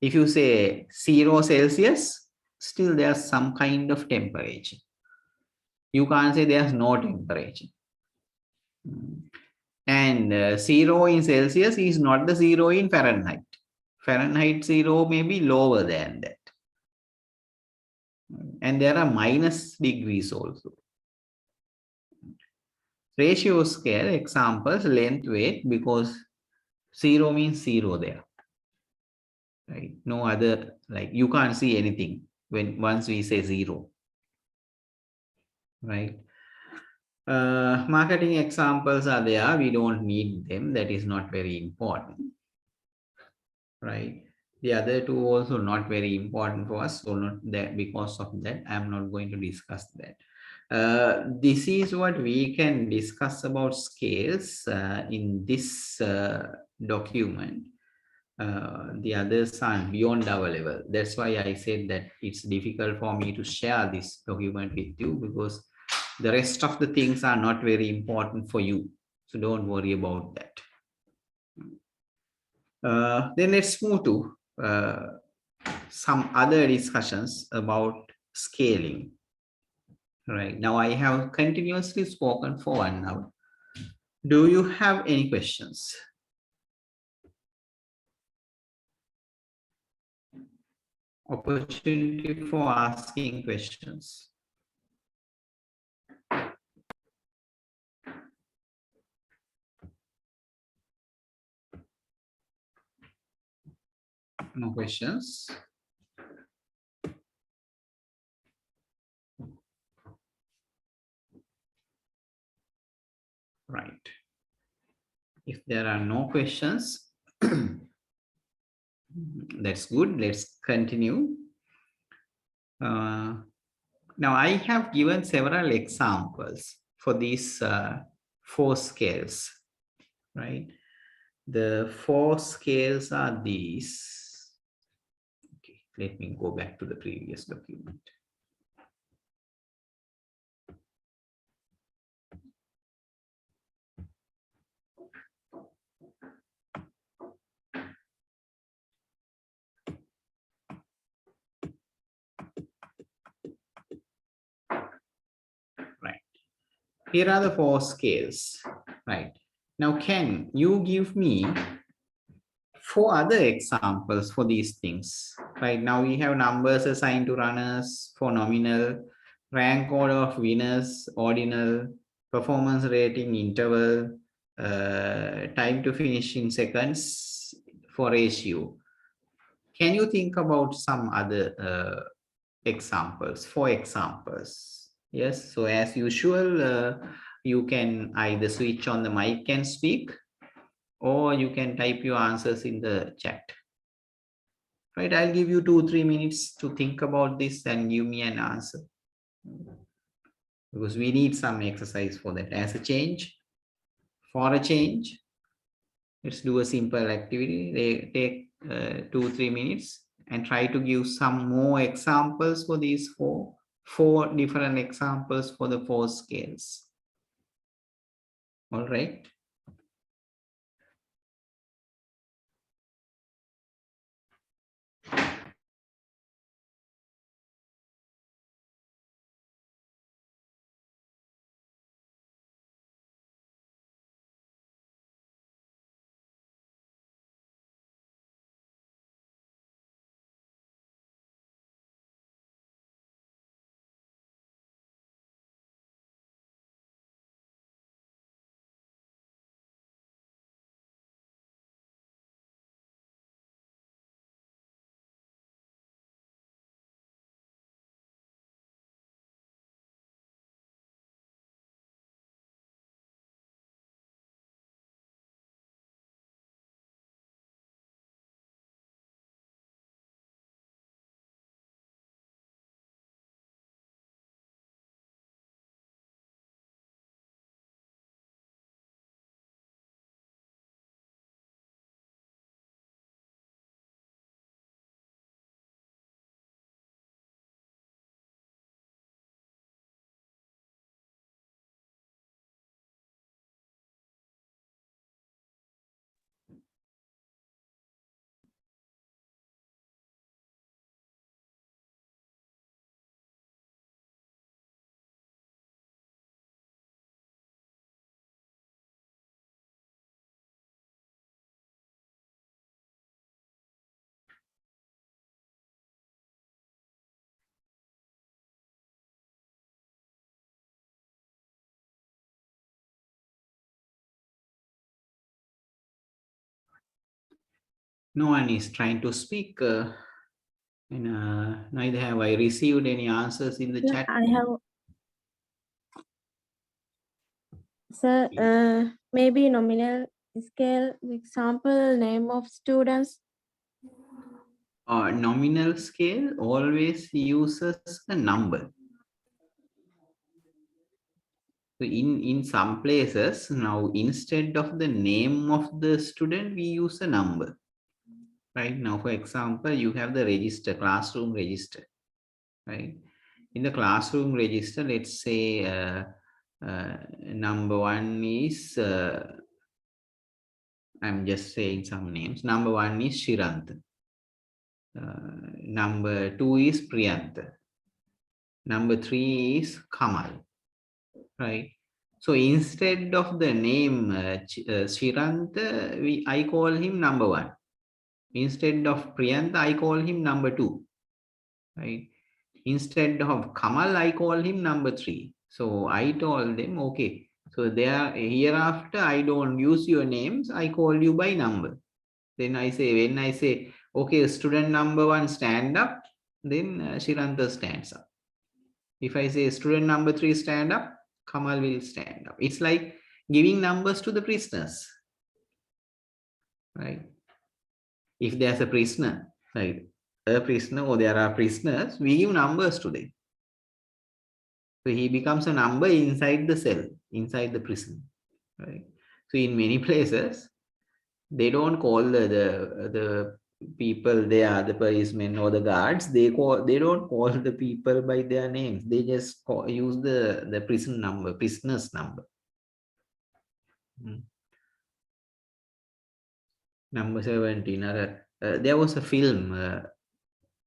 If you say 0 Celsius, still there's some kind of temperature. You can't say there's no temperature. And 0 in Celsius is not the 0 in Fahrenheit. Fahrenheit 0 may be lower than that. And there are minus degrees also. Ratio scale examples, length, weight, because 0 means 0 there. Right? No other, like you can't see anything once we say 0. Right? Marketing examples are there. We don't need them. That is not very important. Right? The other two also not very important for us. So not that, because of that, I'm not going to discuss that. This is what we can discuss about scales in this document. The others are beyond our level. That's why I said that it's difficult for me to share this document with you, because the rest of the things are not very important for you. So don't worry about that. Then let's move to some other discussions about scaling. Right now, I have continuously spoken for 1 hour. Do you have any questions? Opportunity for asking questions. No questions. Right. If there are no questions, that's good. Let's continue. Now I have given several examples for these 4 scales, right? The 4 scales are these. Okay, let me go back to the previous document. Right. Here are the 4 scales, right? Now, can you give me 4 other examples for these things? Right now, we have numbers assigned to runners for nominal, rank order of winners, ordinal, performance rating interval, time to finish in seconds for ratio. Can you think about some other examples, 4 examples? Yes, so as usual, you can either switch on the mic and speak, or you can type your answers in the chat. Right, I'll give you 2-3 minutes to think about this and give me an answer, because we need some exercise for that. As a change, for a change, let's do a simple activity. They take 2-3 minutes and try to give some more examples for these four different examples for the 4 scales. All right. No one is trying to speak, and neither have I received any answers in the Yeah, chat. I have, sir, maybe nominal scale, example, name of students. Nominal scale always uses a number. So in some places, now instead of the name of the student, we use a number. Right now, for example, you have the register, classroom register. Right? In the classroom register, let's say number 1 is, I'm just saying some names. Number 1 is Shirant. Number 2 is Priyant. Number 3 is Kamal. Right? So instead of the name Shirant, I call him number 1. Instead of Priyant, I call him number 2. Right? Instead of Kamal, I call him number 3. So I told them, okay, so there hereafter I don't use your names, I call you by number. Then I say, when I say, okay, student number 1 stand up, then Shiranta stands up. If I say student number 3 stand up, Kamal will stand up. It's like giving numbers to the prisoners. right? If there's a prisoner, right? A prisoner or there are prisoners, we give numbers to them. So he becomes a number inside the cell, inside the prison, right? So in many places, they don't call the people there, the policemen or the guards. They don't call the people by their names. They just use the prison number, prisoner's number. Number 17. There was a film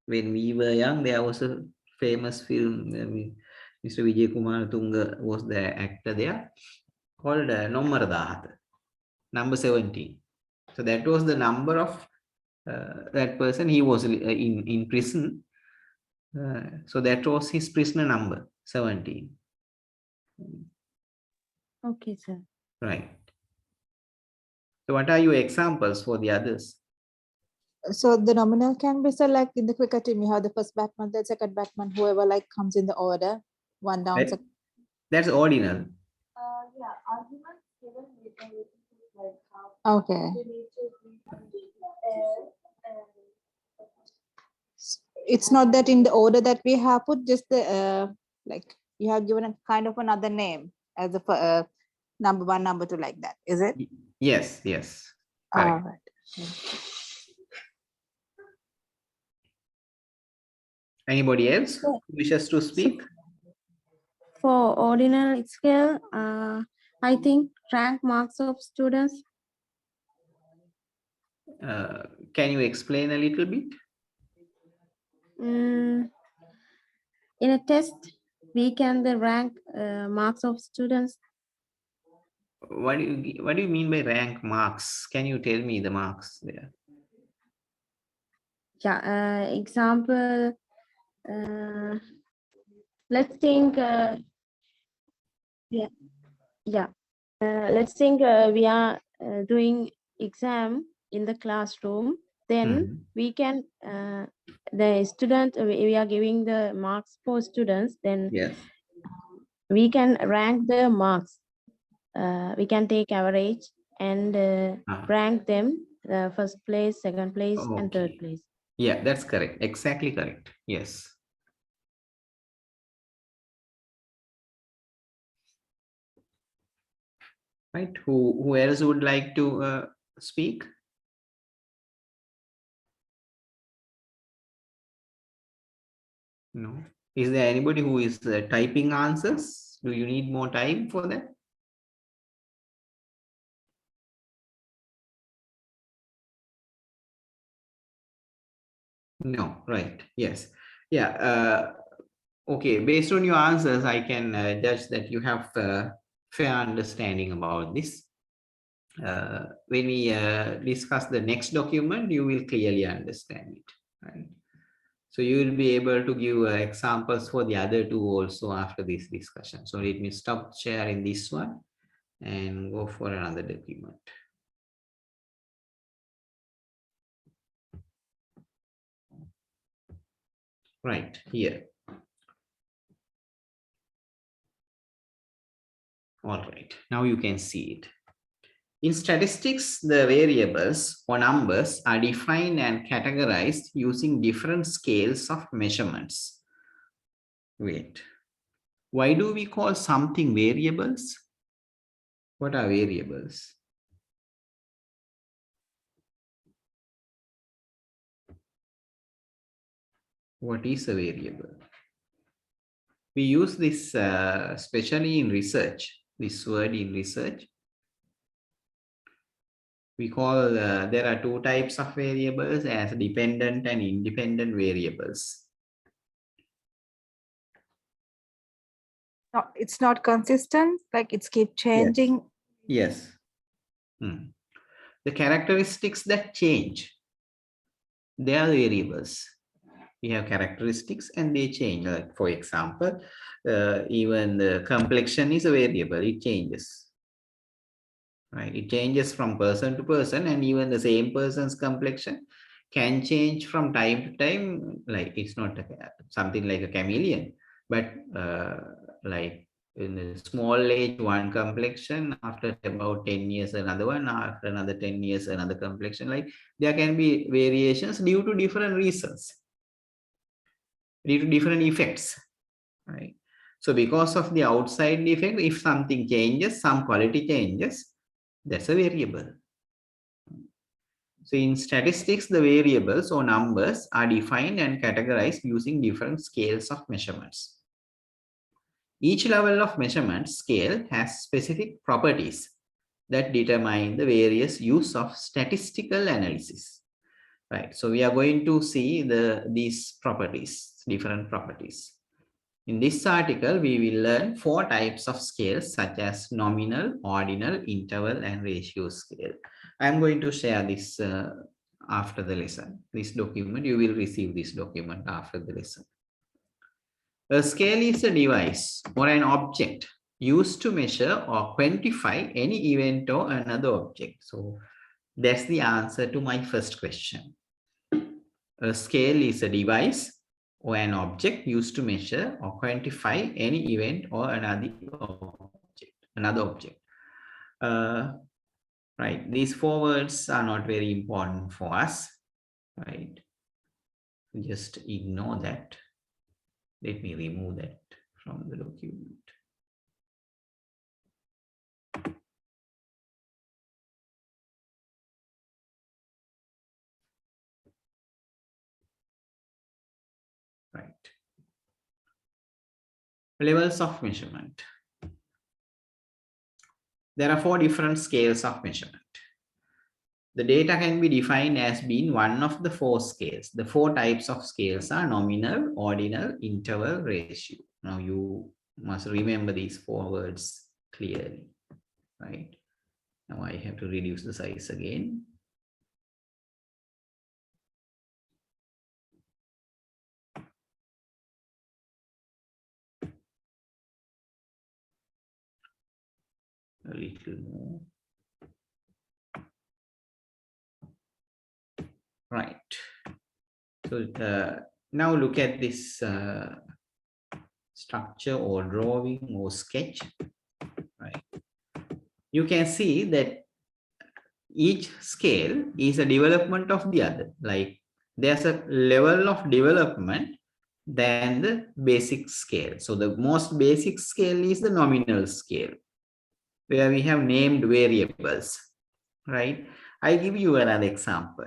when we were young. There was a famous film. Mr. Vijay Kumar Tunga was the actor there, called Nomar Dahat, number 17. So that was the number of that person. He was in prison. So that was his prisoner number, 17. Okay, sir. Right. So what are your examples for the others? So the nominal can be so like in the cricket team, you have the first batsman, the second batsman, whoever like comes in the order, one down. Right? That's ordinal. Yeah, arguments given with a like Okay. It's not that in the order that we have put, just the like you have given a kind of another name as the number 1, number 2, like that, is it? Yes, yes. All Correct. right. Anybody else who wishes to speak? for ordinal scale, I think rank marks of students. Can you explain a little bit? In a test, we can the rank marks of students. What do you mean by rank marks? Can you tell me the marks there? Yeah, example, let's think, let's think we are doing exam in the classroom, then we can, the student, we are giving the marks for students, then Yes. we can rank the marks. We can take average and rank them, first place, second place, and third Okay. place. Yeah, that's correct. Exactly correct. Yes. Right. Who else would like to speak? No. Is there anybody who is typing answers? Do you need more time for that? No, right. Yes. Yeah. Okay. Based on your answers, I can judge that you have fair understanding about this. When we discuss the next document, you will clearly understand it. Right. So you will be able to give examples for the other two also after this discussion. So let me stop sharing this one and go for another document. Right here. All right, now you can see it. In statistics, the variables or numbers are defined and categorized using different scales of measurements. Wait, why do we call something variables? What are variables? What is a variable? We use this especially in research, this word in research. We call, there are two types of variables as dependent and independent variables. No, it's not consistent, like it's keep changing. Yes. The characteristics that change, they are variables. We have characteristics and they change. Like for example, even the complexion is a variable, it changes. Right? It changes from person to person, and even the same person's complexion can change from time to time. Like it's not something like a chameleon, but like In a small age, one complexion, after about 10 years, another one, after another 10 years, another complexion. Like there can be variations due to different reasons, due to different effects, right? So because of the outside effect, if something changes, some quality changes, that's a variable. So in statistics, the variables or numbers are defined and categorized using different scales of measurements. Each level of measurement scale has specific properties that determine the various use of statistical analysis. Right. So we are going to see these properties, different properties. In this article, we will learn 4 types of scales such as nominal, ordinal, interval, and ratio scale. I'm going to share this after the lesson. This document, you will receive this document after the lesson. A scale is a device or an object used to measure or quantify any event or another object. So that's the answer to my first question. A scale is a device or an object used to measure or quantify any event or another object. Right, these 4 words are not very important for us, right? Just ignore that. Let me remove that from the document. Right. Levels of measurement. There are 4 different scales of measurement. The data can be defined as being one of the 4 scales. The 4 types of scales are nominal, ordinal, interval, ratio. Now you must remember these 4 words clearly, right? Now I have to reduce the size again. A little more. Right. So now look at this structure or drawing or sketch. Right. You can see that each scale is a development of the other. Like there's a level of development than the basic scale. So the most basic scale is the nominal scale, where we have named variables, right? I give you another example.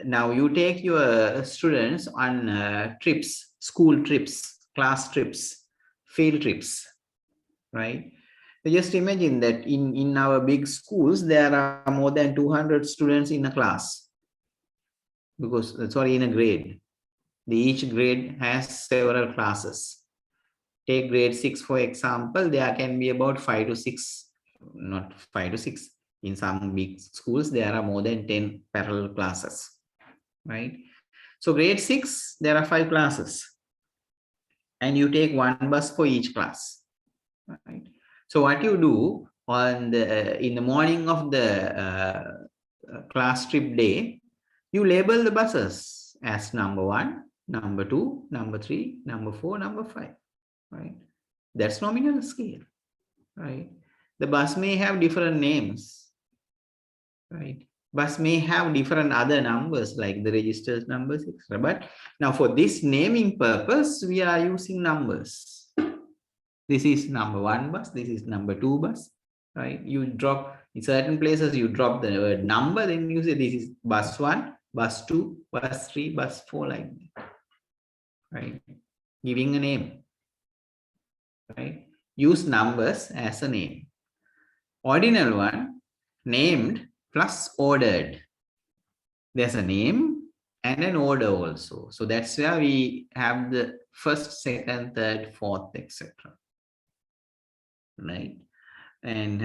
Now you take your students on trips, school trips, class trips, field trips, right? So just imagine that in our big schools, there are more than 200 students in a class, because, sorry, in a grade. Each grade has several classes. Take grade 6, for example, there can be about 5 to 6, not 5 to 6. In some big schools, there are more than 10 parallel classes, right? So grade 6, there are 5 classes, and you take 1 bus for each class, right? So what you do on in the morning of the class trip day, you label the buses as number 1, number 2, number 3, number 4, number 5, right? That's nominal scale, right? The bus may have different names, right? Bus may have different other numbers like the registers numbers, etc. But now for this naming purpose, we are using numbers. This is number 1 bus, this is number 2 bus, right? You drop in certain places, you drop the word number, then you say this is bus 1, bus 2, bus 3, bus 4, like that, right? Giving a name, right? Use numbers as a name. Ordinal one, named plus ordered. There's a name and an order also. So that's where we have the first, second, third, fourth, etc. Right? And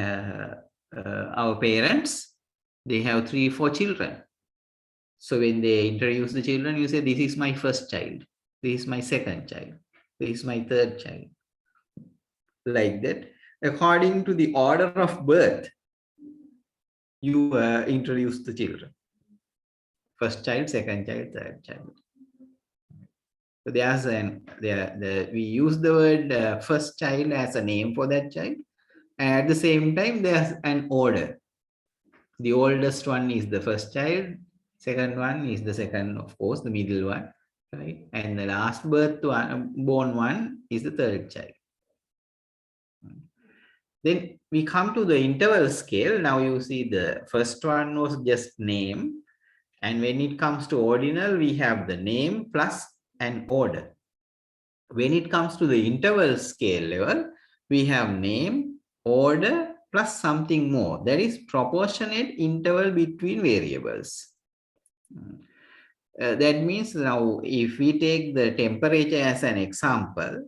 our parents, they have 3, 4 children. So when they introduce the children, you say, this is my first child, this is my second child, this is my third child. Like that, according to the order of birth, you introduce the children. First child, second child, third child. So there's we use the word first child as a name for that child. And at the same time, there's an order. The oldest one is the first child. Second one is the second, of course, the middle one, right? And the last born one is the third child. Then we come to the interval scale. Now you see the first one was just name. And when it comes to ordinal, we have the name plus an order. When it comes to the interval scale level, we have name, order, plus something more. That is proportionate interval between variables. That means now if we take the temperature as an example,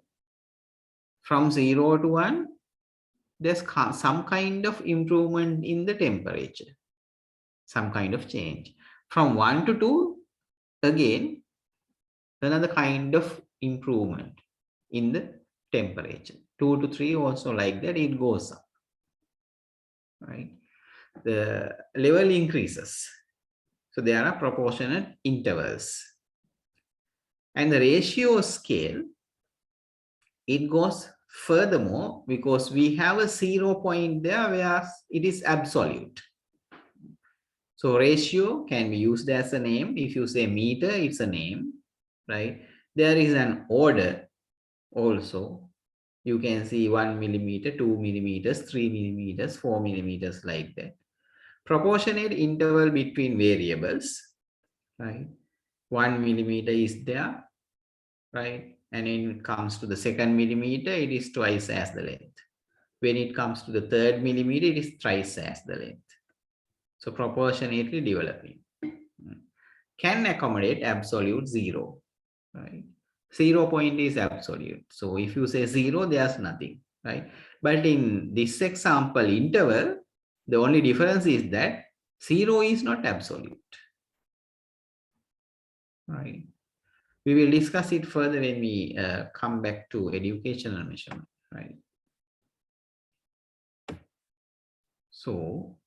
from 0 to 1, there's some kind of improvement in the temperature, some kind of change. From 1 to 2, again, another kind of improvement in the temperature. 2 to 3 also like that, it goes up, right? The level increases. So there are proportionate intervals. And the ratio scale, it goes furthermore because we have a 0 point there where it is absolute. So ratio can be used as a name. If you say meter, it's a name, right? There is an order also. You can see 1 millimeter, 2 millimeters, 3 millimeters, 4 millimeters like that. Proportionate interval between variables, right? 1 millimeter is there, right? And when it comes to the second millimeter, it is twice as the length. When it comes to the third millimeter, it is thrice as the length. So proportionately developing. Can accommodate absolute 0, right? 0 point is absolute. So if you say 0, there's nothing, right? But in this example interval, the only difference is that 0 is not absolute, right? We will discuss it further when we come back to educational measurement, right? So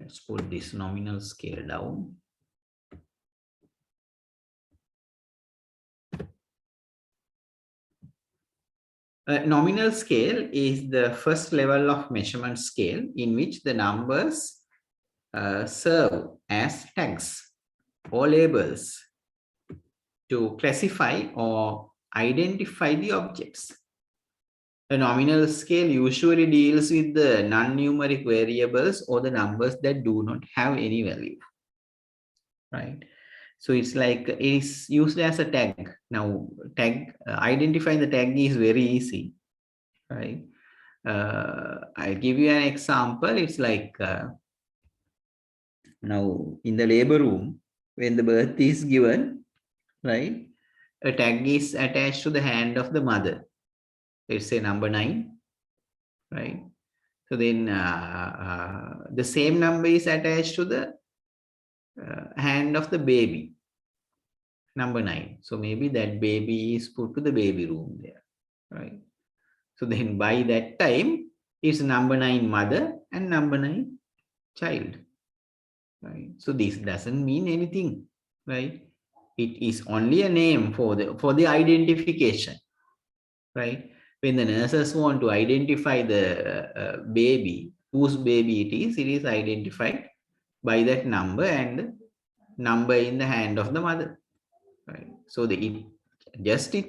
let's put this nominal scale down. Nominal scale is the first level of measurement scale in which the numbers serve as tags or labels to classify or identify the objects. A nominal scale usually deals with the non-numeric variables or the numbers that do not have any value, right? So it's like it's used as a tag. Now, identifying the tag is very easy, right? I'll give you an example. It's like now in the labor room, when the birth is given, right? A tag is attached to the hand of the mother. Let's say number 9, right? So then the same number is attached to the hand of the baby, number 9. So maybe that baby is put to the baby room there, right? So then by that time, it's number 9 mother and number 9 child, right? So this doesn't mean anything, right? It is only a name for the identification, right? When the nurses want to identify the baby, whose baby it is identified by that number and the number in the hand of the mother, right? So it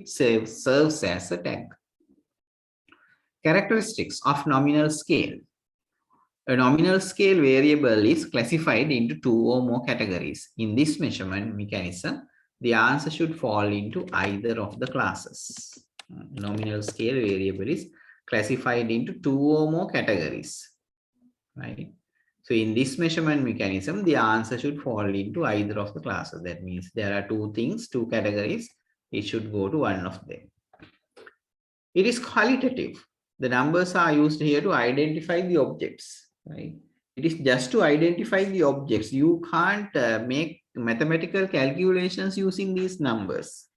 serves as a tag. Characteristics of nominal scale. A nominal scale variable is classified into 2 or more categories. In this measurement mechanism, the answer should fall into either of the classes. Nominal scale variable is classified into 2 or more categories, right? So in this measurement mechanism, the answer should fall into either of the classes. That means there are 2 things, 2 categories. It should go to one of them. It is qualitative. The numbers are used here to identify the objects, right? It is just to identify the objects. You can't make mathematical calculations using these numbers,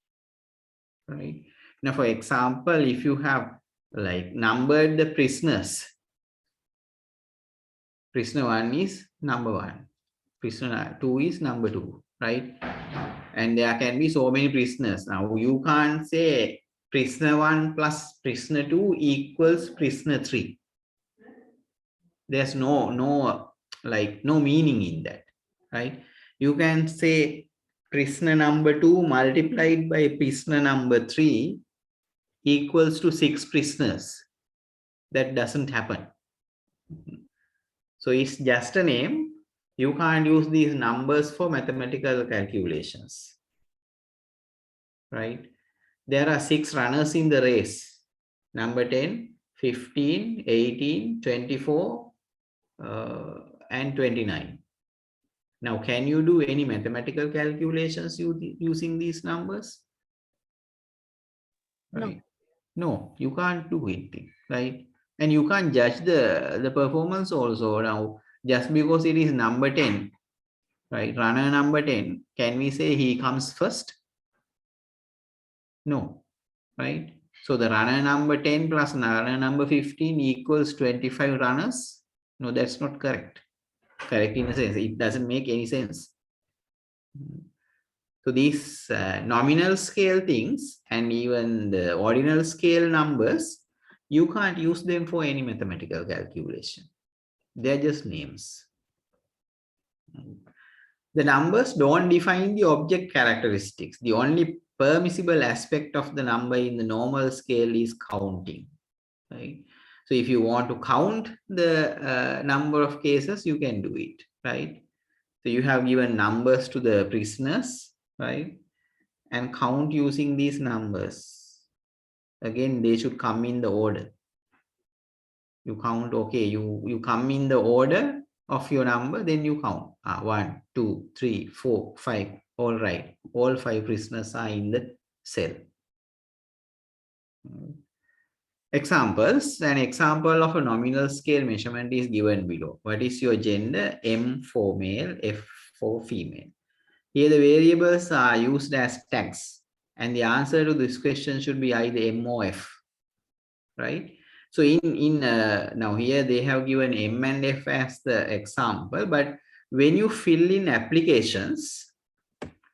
right? Now, for example, if you have like numbered the prisoners, prisoner 1 is number 1, prisoner 2 is number 2, right? and there can be so many prisoners. Now you can't say prisoner 1 plus prisoner 2 equals prisoner 3. There's no meaning in that, right? You can say prisoner number 2 multiplied by prisoner number 3 equals to 6 prisoners. That doesn't happen. So it's just a name. You can't use these numbers for mathematical calculations, right? There are 6 runners in the race. Number 10, 15, 18, 24, and 29. Now, can you do any mathematical calculations using these numbers? Right? No, you can't do anything, right? And you can't judge the performance also. Now, just because it is number 10, right? Runner number 10, can we say he comes first? No, right? So the runner number 10 plus runner number 15 equals 25 runners. No, that's not correct. Correct in a sense, it doesn't make any sense. So these nominal scale things and even the ordinal scale numbers, you can't use them for any mathematical calculation. They're just names. The numbers don't define the object characteristics. The only permissible aspect of the number in the normal scale is counting, right? So if you want to count the number of cases, you can do it, right? So you have given numbers to the prisoners, right? And count using these numbers. Again, they should come in the order. You count, okay, you come in the order of your number, then you count. 1, 2, 3, 4, 5. All right. All 5 prisoners are in the cell. Examples. An example of a nominal scale measurement is given below. What is your gender? M for male, F for female. Here the variables are used as tags, and the answer to this question should be either M or F, right? So now here they have given M and F as the example, but when you fill in applications,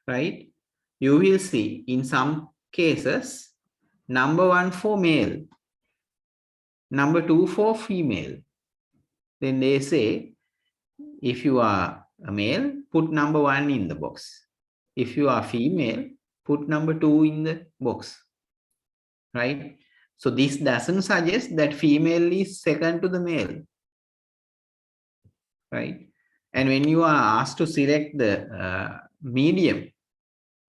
right, you will see in some cases, number 1 for male, number 2 for female. Then they say, if you are a male, put number 1 in the box. If you are female, put number 2 in the box, right? So this doesn't suggest that female is second to the male, right? And when you are asked to select the medium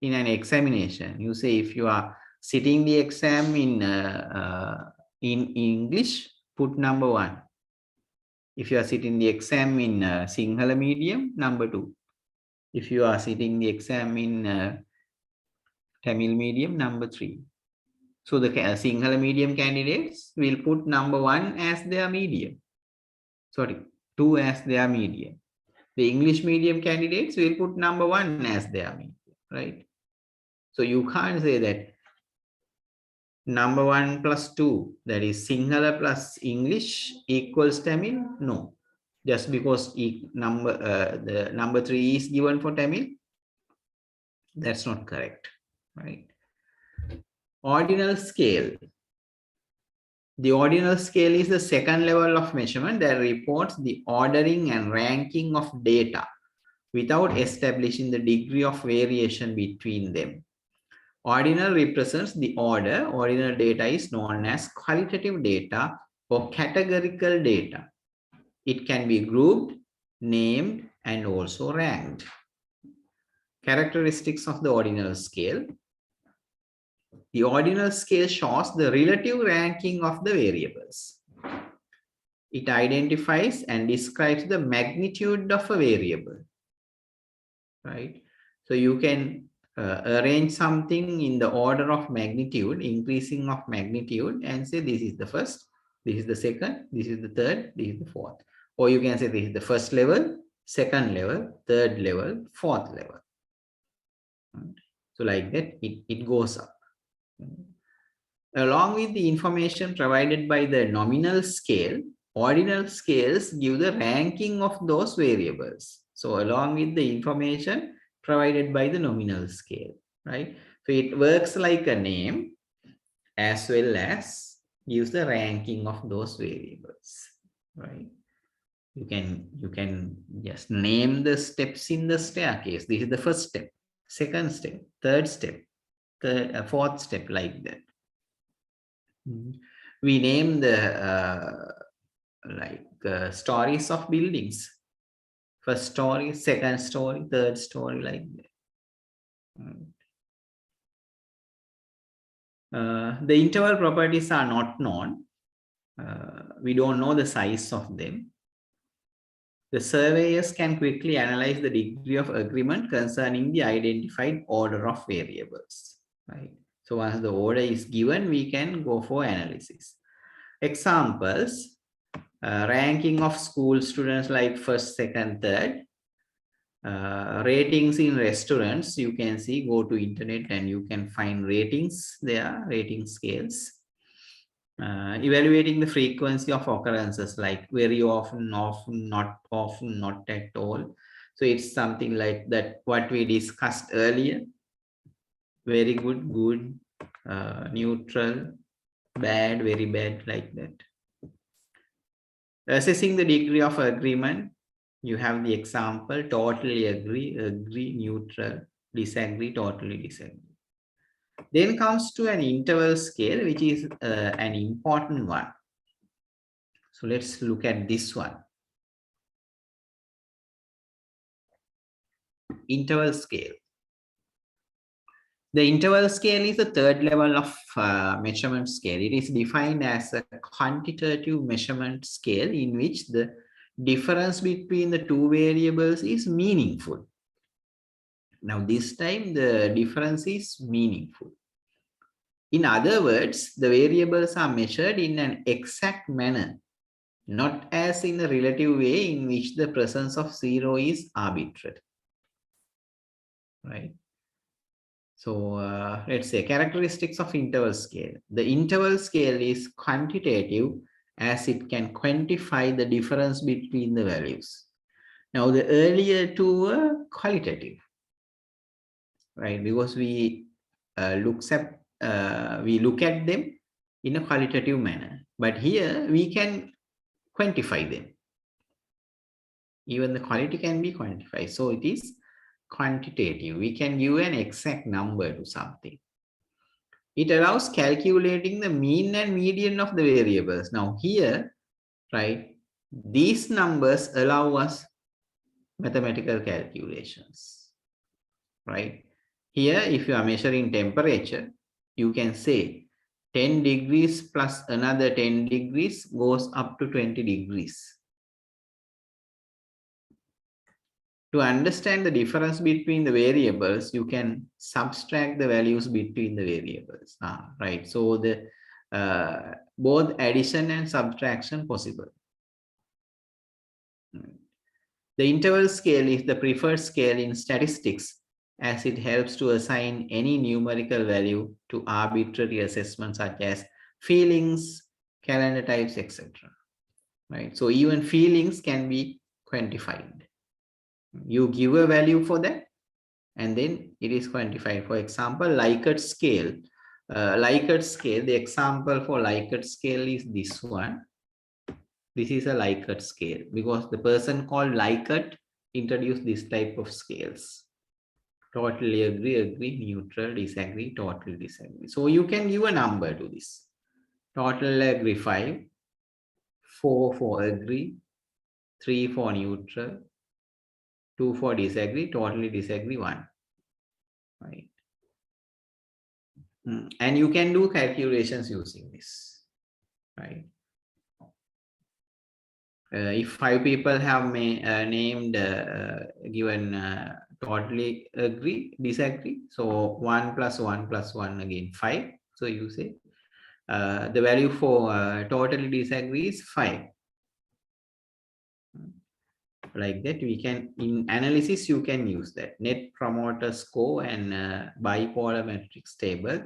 in an examination, you say if you are sitting the exam in English, put number 1. If you are sitting the exam in Sinhala medium, number 2. If you are sitting the exam in Tamil medium, number 3. So the Sinhala medium candidates will put number 1 as their medium. Sorry, 2 as their medium. The English medium candidates will put number 1 as their medium, right? So you can't say that number 1 plus 2, that is Sinhala plus English equals Tamil. No, just because the number 3 is given for Tamil, that's not correct, right? Ordinal scale. The ordinal scale is the second level of measurement that reports the ordering and ranking of data without establishing the degree of variation between them. Ordinal represents the order. Ordinal data is known as qualitative data or categorical data. It can be grouped, named, and also ranked. Characteristics of the ordinal scale. The ordinal scale shows the relative ranking of the variables. It identifies and describes the magnitude of a variable, right? So you can arrange something in the order of magnitude, increasing of magnitude, and say this is the first, this is the second, this is the third, this is the fourth. Or you can say this is the first level, second level, third level, fourth level. So like that, it goes up. Along with the information provided by the nominal scale, ordinal scales give the ranking of those variables. So along with the information provided by the nominal scale, right? So it works like a name as well as gives the ranking of those variables, right? You can just name the steps in the staircase. This is the first step, second step, third step, fourth step, like that. We name the stories of buildings. First story, second story, third story, like that. The interval properties are not known. We don't know the size of them. The surveyors can quickly analyze the degree of agreement concerning the identified order of variables, right? So once the order is given, we can go for analysis. Examples, ranking of school students like first, second, third. Ratings in restaurants, you can see, go to internet and you can find ratings there, rating scales. Evaluating the frequency of occurrences, like very often, not at all. So it's something like that, what we discussed earlier. Very good, good, neutral, bad, very bad, like that. Assessing the degree of agreement, you have the example, totally agree, agree, neutral, disagree, totally disagree. Then comes to an interval scale, which is an important one. So let's look at this one. Interval scale. The interval scale is the third level of measurement scale. It is defined as a quantitative measurement scale in which the difference between the two variables is meaningful. Now, this time the difference is meaningful. In other words, the variables are measured in an exact manner, not as in a relative way in which the presence of zero is arbitrary, right? So let's say characteristics of interval scale. The interval scale is quantitative as it can quantify the difference between the values. Now, the earlier two were qualitative, right? Because we look at them in a qualitative manner. But here we can quantify them. Even the quality can be quantified. So it is quantitative. We can give an exact number to something. It allows calculating the mean and median of the variables. Now here, right, these numbers allow us mathematical calculations, right? Here, if you are measuring temperature, you can say 10 degrees plus another 10 degrees goes up to 20 degrees. To understand the difference between the variables, you can subtract the values between the variables, right? So the both addition and subtraction possible. The interval scale is the preferred scale in statistics as it helps to assign any numerical value to arbitrary assessments such as feelings, calendar types, etc. Right? So even feelings can be quantified. You give a value for that and then it is quantified. For example, Likert scale. Likert scale, the example for Likert scale is this one. This is a Likert scale because the person called Likert introduced this type of scales. Totally agree, agree, neutral, disagree, totally disagree. So you can give a number to this. Total agree 5, 4 for agree, 3 for neutral, 2 for disagree, totally disagree 1. Right. And you can do calculations using this. Right. If 5 people have named given totally agree, disagree, so 1 plus 1 plus 1 again 5. So you say the value for totally disagree is 5. Like that, we can, in analysis, you can use that net promoter score and bipolar matrix table.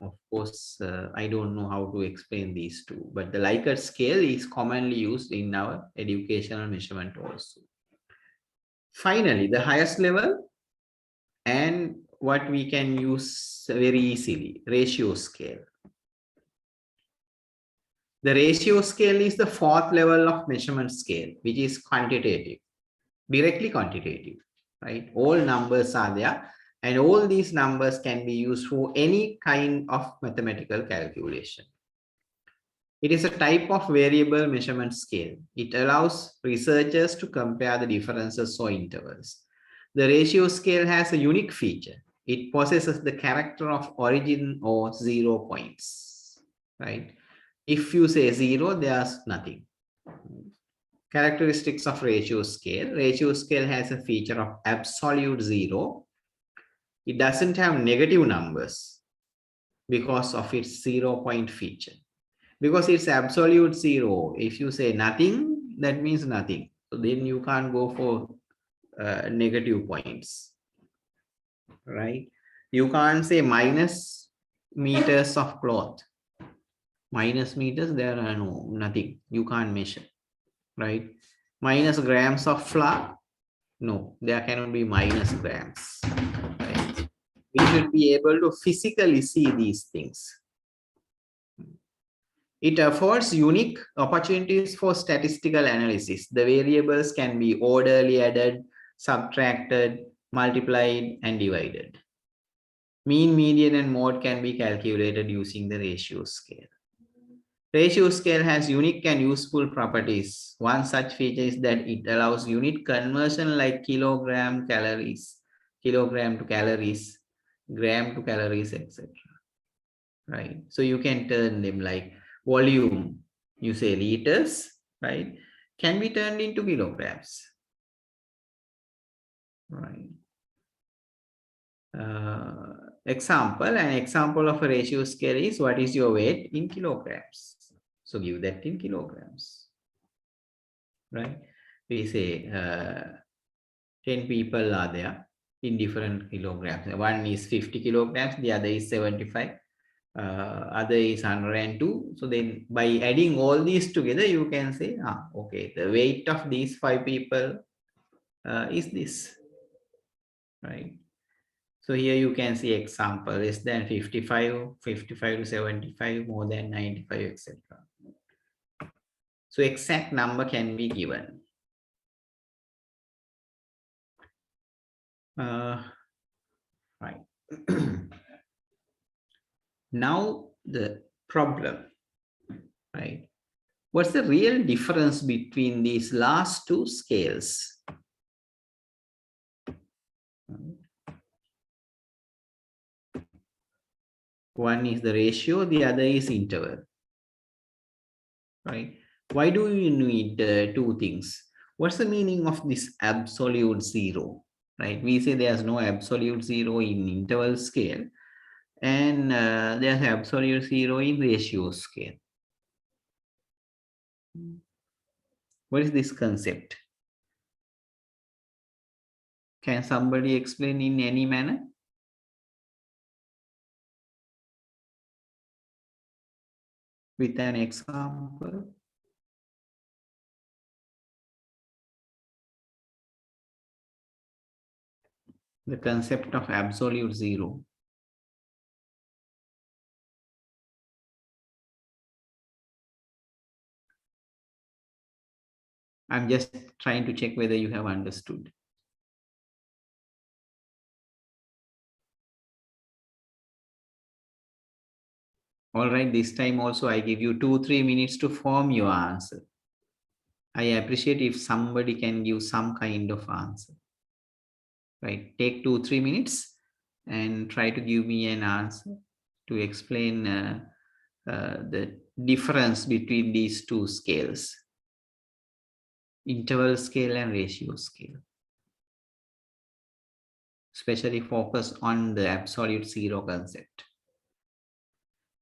Of course, I don't know how to explain these two, but the Likert scale is commonly used in our educational measurement also. Finally, the highest level, and what we can use very easily, ratio scale. The ratio scale is the fourth level of measurement scale, which is quantitative, directly quantitative, right? All numbers are there, and all these numbers can be used for any kind of mathematical calculation. It is a type of variable measurement scale. It allows researchers to compare the differences or intervals. The ratio scale has a unique feature. It possesses the character of origin or 0 points, right? If you say 0, there's nothing. Characteristics of ratio scale. Ratio scale has a feature of absolute 0. It doesn't have negative numbers because of its 0-point feature. Because it's absolute 0. If you say nothing, that means nothing. So then you can't go for negative points, right? You can't say minus meters of cloth. Minus meters, there are nothing. You can't measure, right? Minus grams of flour. No, there cannot be minus grams. Right? We should be able to physically see these things. It affords unique opportunities for statistical analysis. The variables can be orderly added, subtracted, multiplied, and divided. Mean, median, and mode can be calculated using the ratio scale. Ratio scale has unique and useful properties. One such feature is that it allows unit conversion like kilogram, calories, kilogram to calories, gram to calories, etc. Right? So you can turn them like volume, you say liters, right? Can be turned into kilograms, right? An example of a ratio scale is what is your weight in kilograms. So give that in kilograms, right? We say 10 people are there in different kilograms. One is 50 kilograms, the other is 75. Other is 102. So then by adding all these together, you can say, okay, the weight of these 5 people is this, right? So here you can see example, less than 55, 55 to 75, more than 95, etc. So exact number can be given. Right. Now the problem, right? What's the real difference between these last two scales? One is the ratio, the other is interval, right? Why do you need two things? What's the meaning of this absolute 0, right? We say there's no absolute 0 in interval scale, and there's absolute 0 in ratio scale. What is this concept? Can somebody explain in any manner? With an example? The concept of absolute 0. I'm just trying to check whether you have understood. All right, this time also I give you 2-3 minutes to form your answer. I appreciate if somebody can give some kind of answer. Right, take 2-3 minutes and try to give me an answer to explain the difference between these two scales, interval scale and ratio scale. Especially focus on the absolute 0 concept.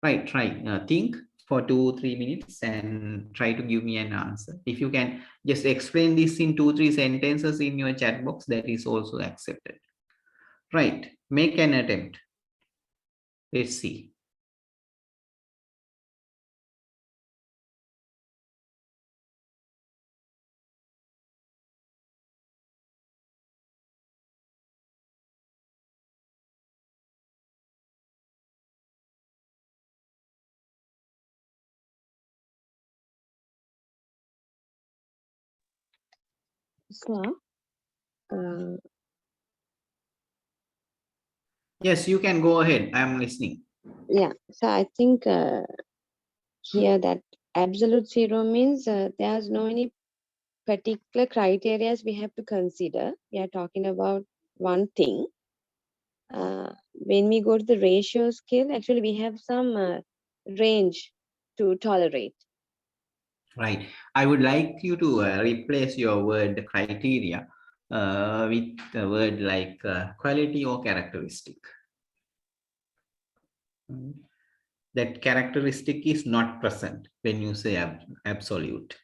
Right, try, think for 2-3 minutes and try to give me an answer. If you can just explain this in 2-3 sentences in your chat box, that is also accepted. Right, make an attempt. Let's see. So, Yes, you can go ahead. I'm listening. yeah, so I think here that absolute zero means there's no any particular criteria we have to consider. We are talking about one thing. When we go to the ratio scale, actually we have some range to tolerate. Right. I would like you to replace your word criteria with a word like quality or characteristic. That characteristic is not present when you say absolute,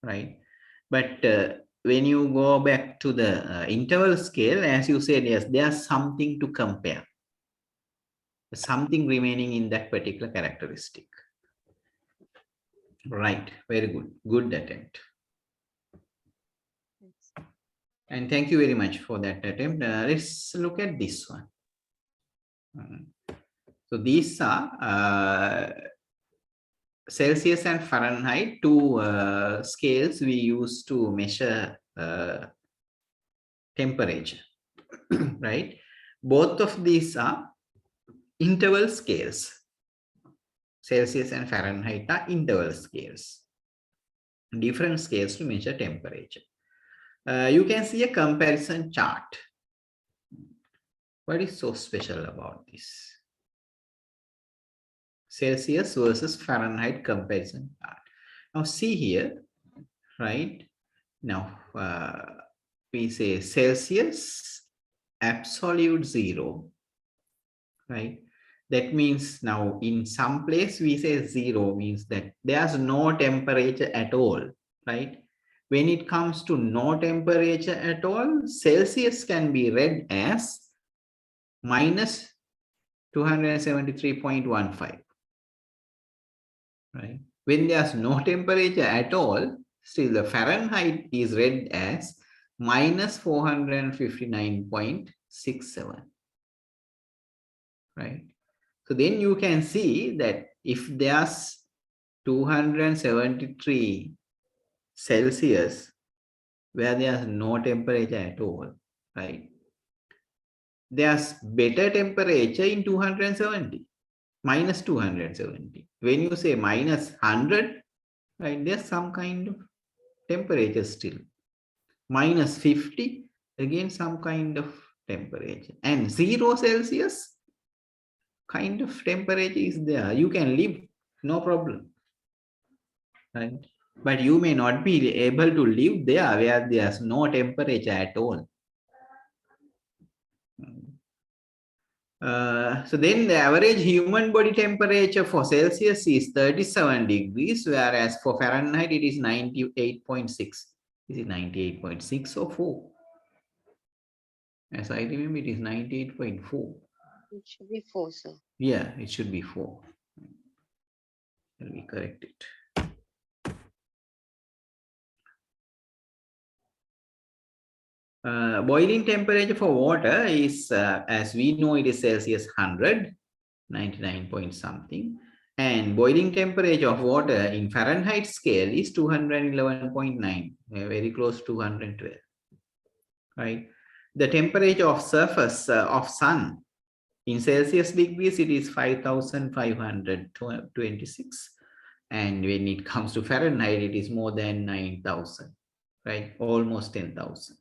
right? But when you go back to the interval scale, as you said, yes, there's something to compare, something remaining in that particular characteristic. Right, very good. Good attempt. And thank you very much for that attempt. Let's look at this one. So these are Celsius and Fahrenheit, two scales we use to measure temperature, right? Both of these are interval scales. Celsius and Fahrenheit are interval scales, different scales to measure temperature. You can see a comparison chart. What is so special about this? Celsius versus Fahrenheit comparison chart. Now see here, right? Now we say Celsius absolute zero, right? That means now in some place we say zero means that there's no temperature at all, right? When it comes to no temperature at all, Celsius can be read as minus 273.15, right? When there's no temperature at all, still the Fahrenheit is read as minus 459.67, right? So then you can see that if there's 273 Celsius where there's no temperature at all, right? There's better temperature in 270, minus 270. When you say minus 100, right, there's some kind of temperature still. Minus 50, again, some kind of temperature. And 0 Celsius, kind of temperature is there. You can live, no problem. Right? But you may not be able to live there where there's no temperature at all. So then the average human body temperature for Celsius is 37 degrees, whereas for Fahrenheit it is 98.6. Is it 98.6 or 4? As I remember, it is 98.4. It should be 4, sir. Yeah, it should be 4. Let me correct it. Boiling temperature for water is, as we know, it is Celsius 100, 99 point something. And boiling temperature of water in Fahrenheit scale is 211.9, very close to 112, right? The temperature of surface of sun in Celsius degrees, it is 5,526. And when it comes to Fahrenheit, it is more than 9,000, right? Almost 10,000.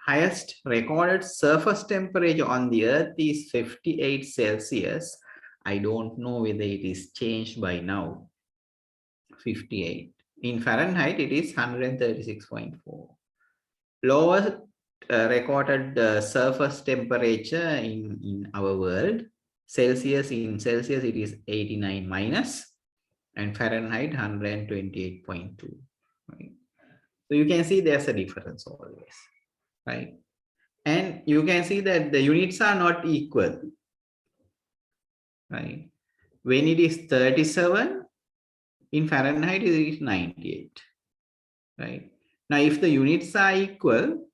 Highest recorded surface temperature on the Earth is 58 Celsius. I don't know whether it is changed by now. 58. In Fahrenheit, it is 136.4. Lowest recorded surface temperature in our world, Celsius, in Celsius, it is 89 minus, and Fahrenheit 128.2. Right? So you can see there's a difference always. Right? And you can see that the units are not equal, right? When it is 37, in Fahrenheit, it is 98, right? Now, if the units are equal,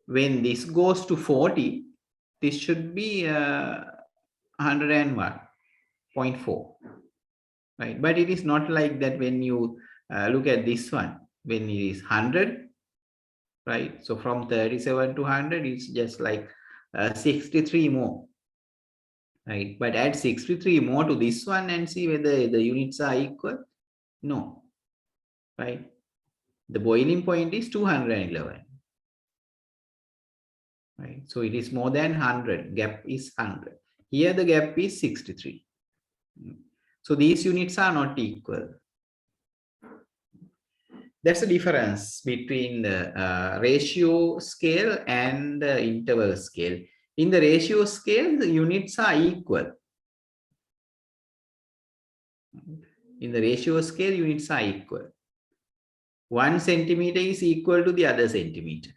when this goes to 40, this should be 101.4, right? But it is not like that when you look at this one. when it is 100, right? So from 37 to 100, it's just like 63 more, right? But add 63 more to this one and see whether the units are equal. No, right? The boiling point is 211, right? So it is more than 100. Gap is 100. Here the gap is 63. So these units are not equal. That's the difference between the ratio scale and the interval scale. In the ratio scale, the units are equal. In the ratio scale, units are equal. 1 centimeter is equal to the other centimeter.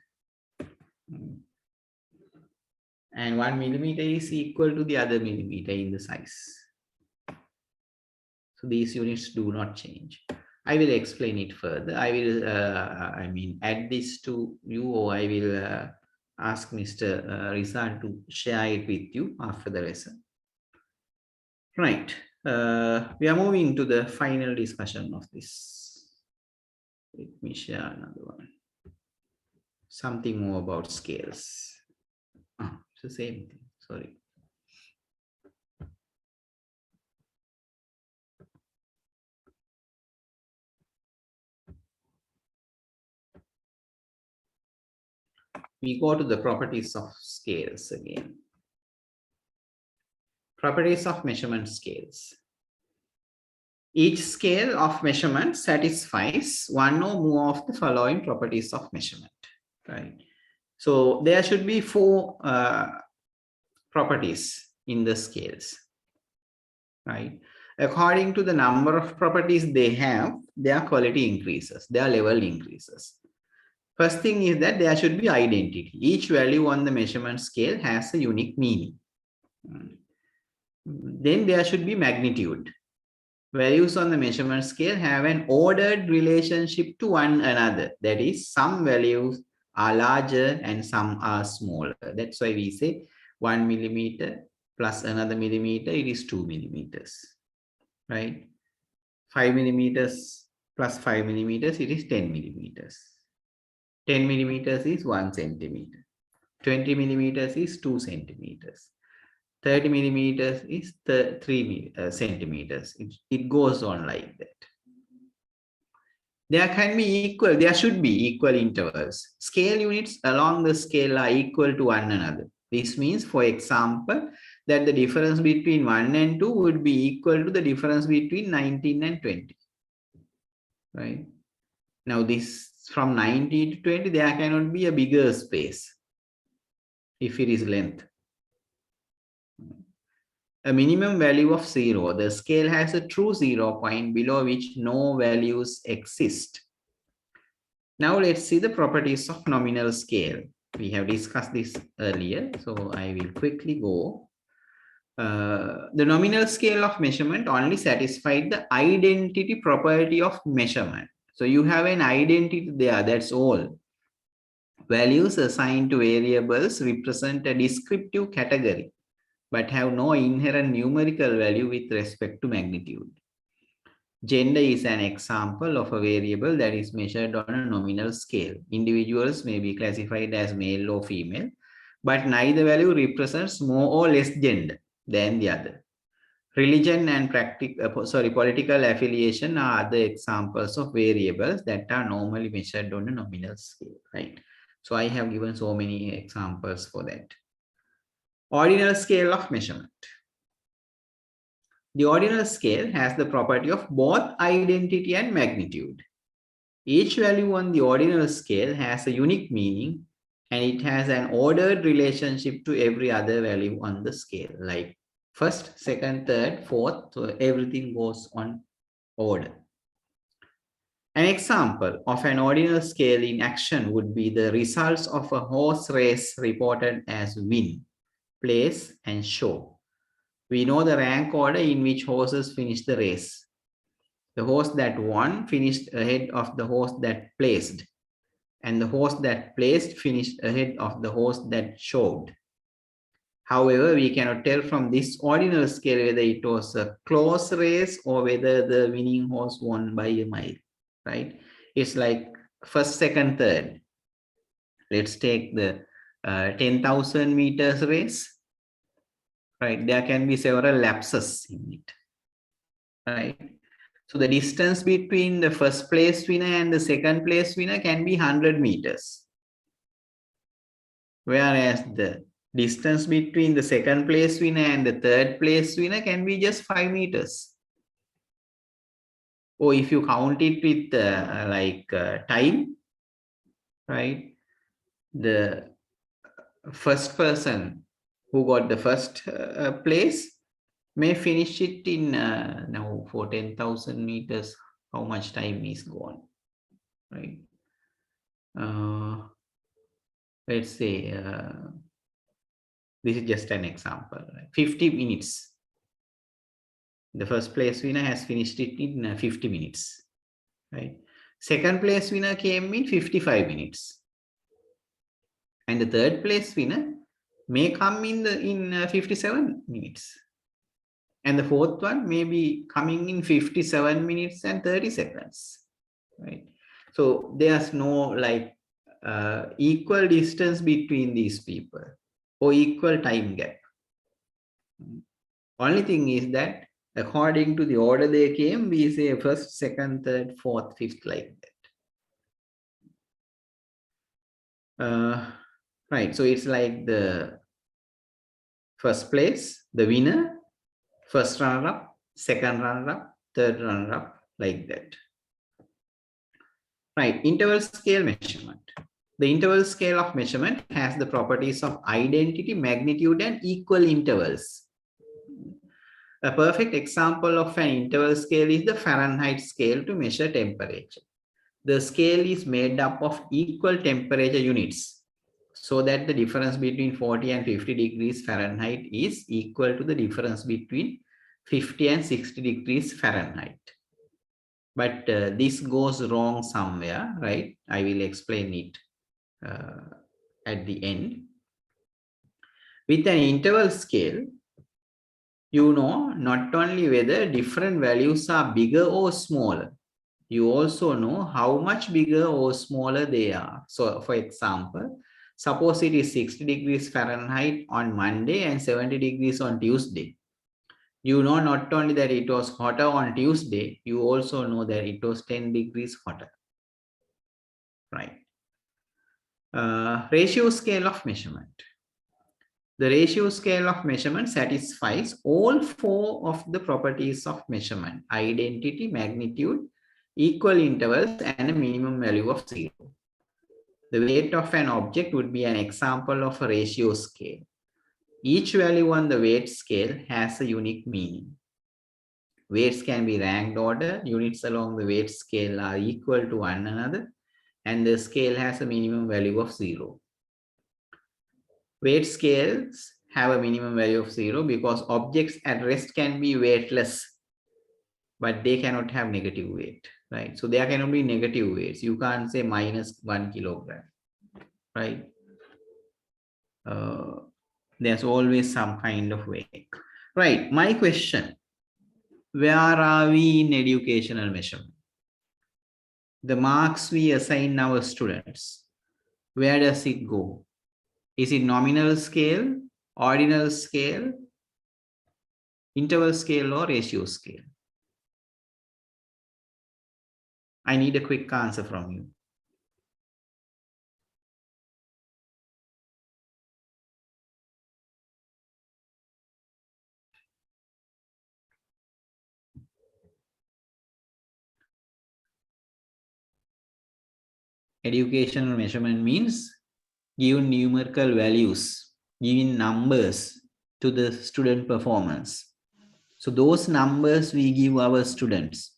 And 1 millimeter is equal to the other millimeter in the size. So these units do not change. I will explain it further. I will, add this to you, or I will ask Mr. Rizal to share it with you after the lesson. Right. We are moving to the final discussion of this. Let me share another one. Something more about scales. It's the same thing. Sorry. We go to the properties of scales again. Properties of measurement scales. Each scale of measurement satisfies one or more of the following properties of measurement, right? So there should be 4 properties in the scales, right? According to the number of properties they have, their quality increases, their level increases. First thing is that there should be identity. Each value on the measurement scale has a unique meaning. Then there should be magnitude. Values on the measurement scale have an ordered relationship to one another. That is, some values are larger and some are smaller. That's why we say 1 millimeter plus another millimeter, it is 2 millimeters, right? 5 millimeters plus 5 millimeters, it is 10 millimeters. 10 millimeters is 1 centimeter. 20 millimeters is 2 centimeters. 30 millimeters is 3 centimeters. It goes on like that. There can be equal, there should be equal intervals. Scale units along the scale are equal to one another. This means, for example, that the difference between 1 and 2 would be equal to the difference between 19 and 20. Right? Now, this from 19 to 20, there cannot be a bigger space if it is length. A minimum value of 0. The scale has a true 0 point below which no values exist. Now let's see the properties of nominal scale. We have discussed this earlier, so I will quickly go. The nominal scale of measurement only satisfied the identity property of measurement. So you have an identity there, that's all. Values assigned to variables represent a descriptive category, but have no inherent numerical value with respect to magnitude. Gender is an example of a variable that is measured on a nominal scale. Individuals may be classified as male or female, but neither value represents more or less gender than the other. Religion and political affiliation are other examples of variables that are normally measured on a nominal scale, right? So I have given so many examples for that. Ordinal scale of measurement. The ordinal scale has the property of both identity and magnitude. Each value on the ordinal scale has a unique meaning, and it has an ordered relationship to every other value on the scale, like first, second, third, fourth, so everything goes on order. An example of an ordinal scale in action would be the results of a horse race reported as win, place, and show. We know the rank order in which horses finished the race. The horse that won finished ahead of the horse that placed, and the horse that placed finished ahead of the horse that showed. However, we cannot tell from this ordinal scale whether it was a close race or whether the winning horse won by a mile, right? It's like first, second, third. Let's take the 10,000 meters race. Right, there can be several lapses in it. Right. So the distance between the first place winner and the second place winner can be 100 meters. Whereas the distance between the second place winner and the third place winner can be just 5 meters. Or if you count it with time, right? The first person who got the first place may finish it in now for 10,000 meters. How much time is gone, right? Let's say this is just an example, right? 50 minutes. The first place winner has finished it in 50 minutes, right? Second place winner came in 55 minutes. And the third place winner may come in 57 minutes. And the fourth one may be coming in 57 minutes and 30 seconds, right? So there's no equal distance between these people or equal time gap. Only thing is that according to the order they came, we say first, second, third, fourth, fifth, like that. Right, so it's like the first place, the winner, first runner-up, second runner-up, third runner-up, like that. Right, interval scale measurement. The interval scale of measurement has the properties of identity, magnitude, and equal intervals. A perfect example of an interval scale is the Fahrenheit scale to measure temperature. The scale is made up of equal temperature units, so that the difference between 40 and 50 degrees Fahrenheit is equal to the difference between 50 and 60 degrees Fahrenheit. But this goes wrong somewhere, right? I will explain it at the end. With an interval scale, you know not only whether different values are bigger or smaller, you also know how much bigger or smaller they are. So, for example, suppose it is 60 degrees Fahrenheit on Monday and 70 degrees on Tuesday. You know not only that it was hotter on Tuesday, you also know that it was 10 degrees hotter. Right. Ratio scale of measurement. The ratio scale of measurement satisfies all four of the properties of measurement: identity, magnitude, equal intervals, and a minimum value of 0. The weight of an object would be an example of a ratio scale. Each value on the weight scale has a unique meaning. Weights can be ranked order. Units along the weight scale are equal to one another, and the scale has a minimum value of 0. Weight scales have a minimum value of 0 because objects at rest can be weightless, but they cannot have negative weight, right? So there cannot be negative weights. You can't say minus 1 kilogram, right? There's always some kind of weight, right? My question, where are we in educational measurement? The marks we assign our students, where does it go? Is it nominal scale, ordinal scale, interval scale, or ratio scale? I need a quick answer from you. Educational measurement means giving numerical values, giving numbers to the student performance. So those numbers we give our students,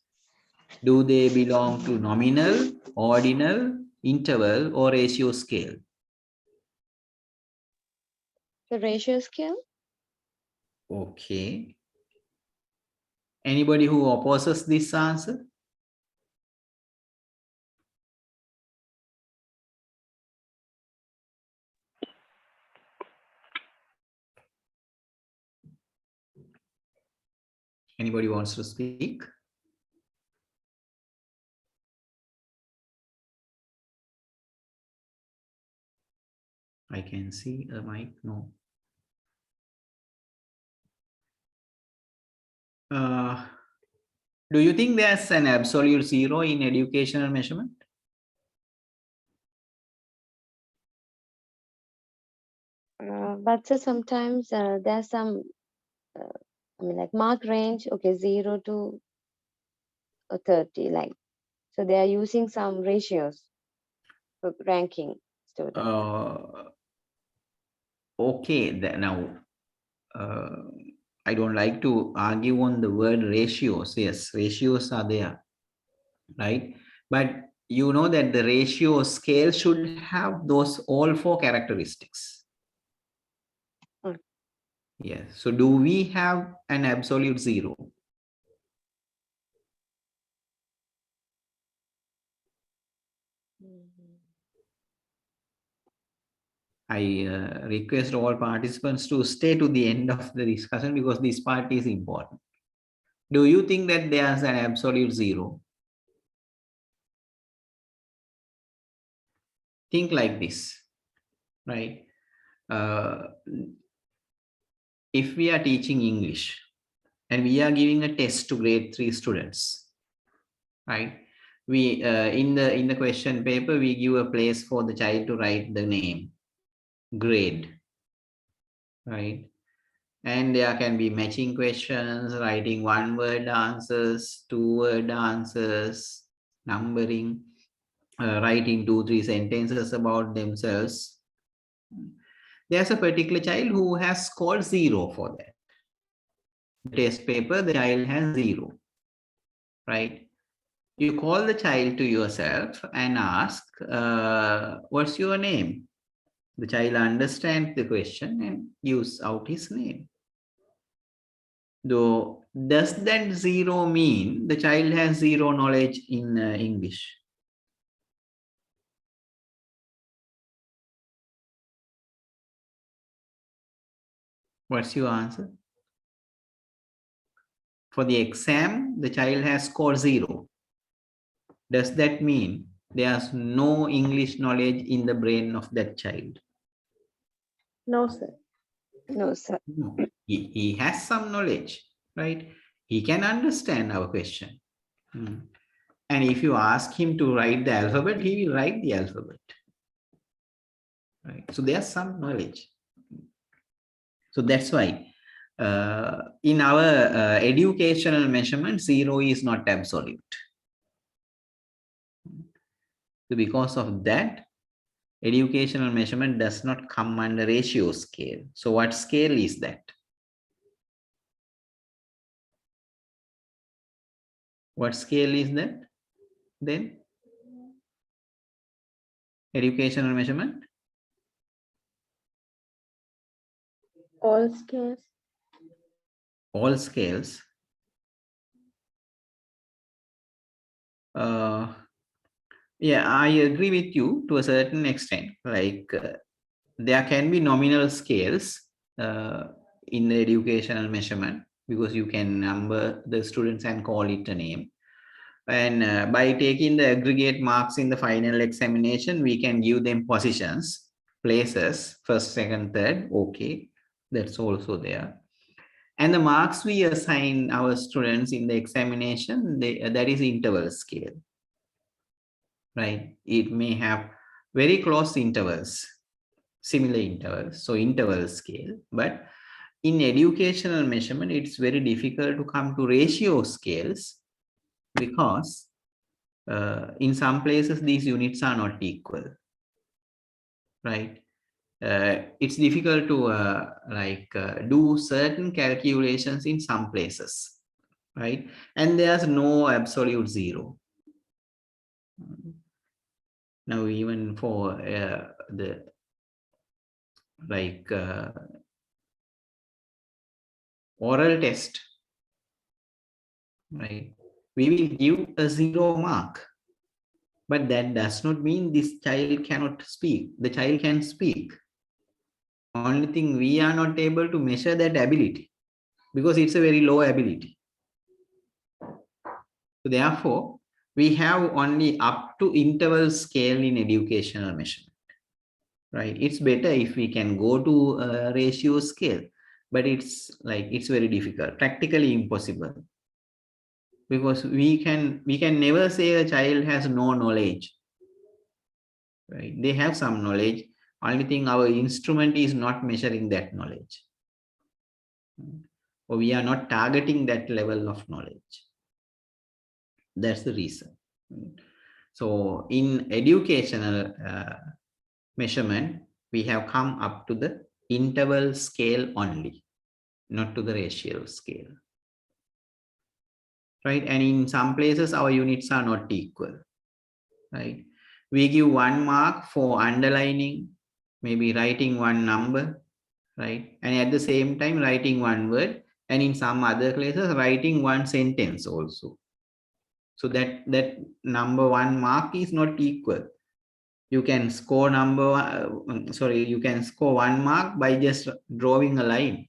do they belong to nominal, ordinal, interval, or ratio scale? The ratio scale? Okay. Anybody who opposes this answer? Anybody wants to speak? I can see a mic. No. Do you think there's an absolute zero in educational measurement? But so sometimes there's some, I mean, like mark range, okay, 0 to 30, like, so they are using some ratios for ranking students. Okay, now I don't like to argue on the word ratios. Yes, ratios are there, right? But you know that the ratio scale should have those all 4 characteristics. Mm. Yes. So do we have an absolute zero? I request all participants to stay to the end of the discussion because this part is important. Do you think that there's an absolute zero? Think like this, right? If we are teaching English and we are giving a test to grade 3 students, right? We in the question paper we give a place for the child to write the name, grade, right? And there can be matching questions, writing 1-word answers, 2-word answers, numbering, writing 2-3 sentences about themselves. There's a particular child who has scored 0 for that. The test paper, the child has 0, right? You call the child to yourself and ask, what's your name? The child understands the question and gives out his name. Though, does that 0 mean the child has 0 knowledge in English? What's your answer? For the exam, the child has scored 0. Does that mean there's no English knowledge in the brain of that child? No, sir. No, sir. No. He has some knowledge, right? He can understand our question. And if you ask him to write the alphabet, he will write the alphabet. Right? So there's some knowledge. So that's why in our educational measurement, 0 is not absolute. So because of that, educational measurement does not come under ratio scale. So what scale is that? What scale is that then? Educational measurement? All scales. All scales. Yeah, I agree with you to a certain extent. Like there can be nominal scales in the educational measurement because you can number the students and call it a name. And by taking the aggregate marks in the final examination, we can give them positions, places, first, second, third. Okay, that's also there. And the marks we assign our students in the examination, that is interval scale, right? It may have very close intervals, similar intervals, so interval scale. But in educational measurement, it's very difficult to come to ratio scales because in some places these units are not equal, right? It's difficult to do certain calculations in some places, right? And there's no absolute 0. Now even for the oral test, right? We will give a 0 mark, but that does not mean this child cannot speak. The child can speak. Only thing, we are not able to measure that ability because it's a very low ability. So therefore, we have only up to interval scale in educational measurement, right? It's better if we can go to a ratio scale, but it's very difficult, practically impossible, because we can never say a child has no knowledge, right? They have some knowledge. Only thing, our instrument is not measuring that knowledge, or we are not targeting that level of knowledge. That's the reason. So in educational measurement, we have come up to the interval scale only, not to the ratio scale, right? And in some places, our units are not equal, right? We give 1 mark for underlining, maybe writing one number, right? And at the same time, writing one word, and in some other places, writing one sentence also. So that number 1 mark is not equal. You can score you can score 1 mark by just drawing a line.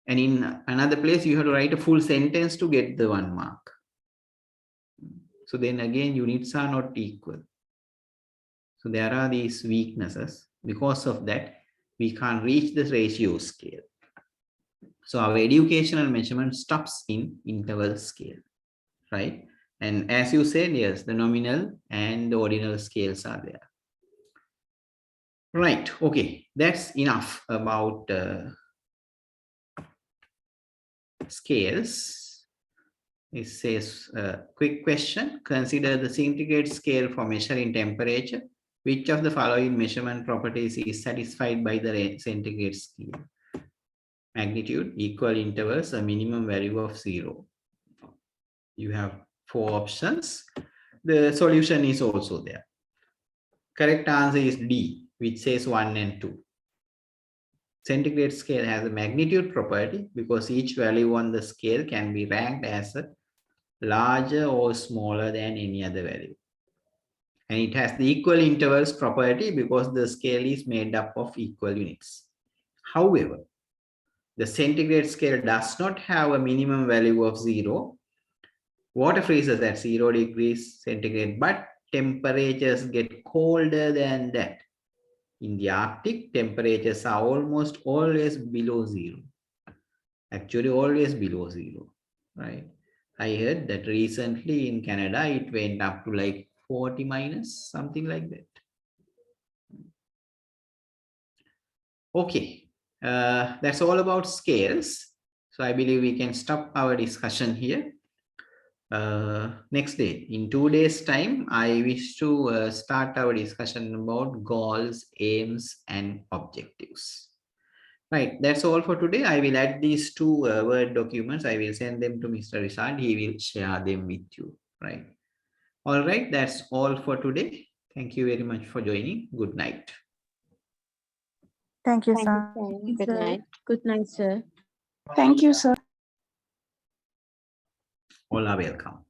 And in another place, you have to write a full sentence to get the 1 mark. So then again, units are not equal. So there are these weaknesses. Because of that, we can't reach the ratio scale. So our educational measurement stops in interval scale, right? And as you said, yes, the nominal and the ordinal scales are there. Right, okay, that's enough about scales. It says, quick question, consider the centigrade scale for measuring temperature. Which of the following measurement properties is satisfied by the centigrade scale? Magnitude, equal intervals, a minimum value of 0. You have 4 options. The solution is also there. Correct answer is D, which says 1 and 2. Centigrade scale has a magnitude property because each value on the scale can be ranked as a larger or smaller than any other value. And it has the equal intervals property because the scale is made up of equal units. However, the centigrade scale does not have a minimum value of 0. Water freezes at 0 degrees centigrade, but temperatures get colder than that. In the Arctic, temperatures are almost always below 0. Actually, always below 0, right? I heard that recently in Canada, it went up to like 40 minus, something like that. Okay, that's all about scales. So I believe we can stop our discussion here. Next day, in 2 days' time, I wish to start our discussion about goals, aims, and objectives. Right, that's all for today. I will add these 2 Word documents. I will send them to Mr. Rishad. He will share them with you, right? All right, that's all for today. Thank you very much for joining. Good night. Thank you, Thank sir. you, sir. Good night. Good night, sir. Thank you, sir. All are welcome.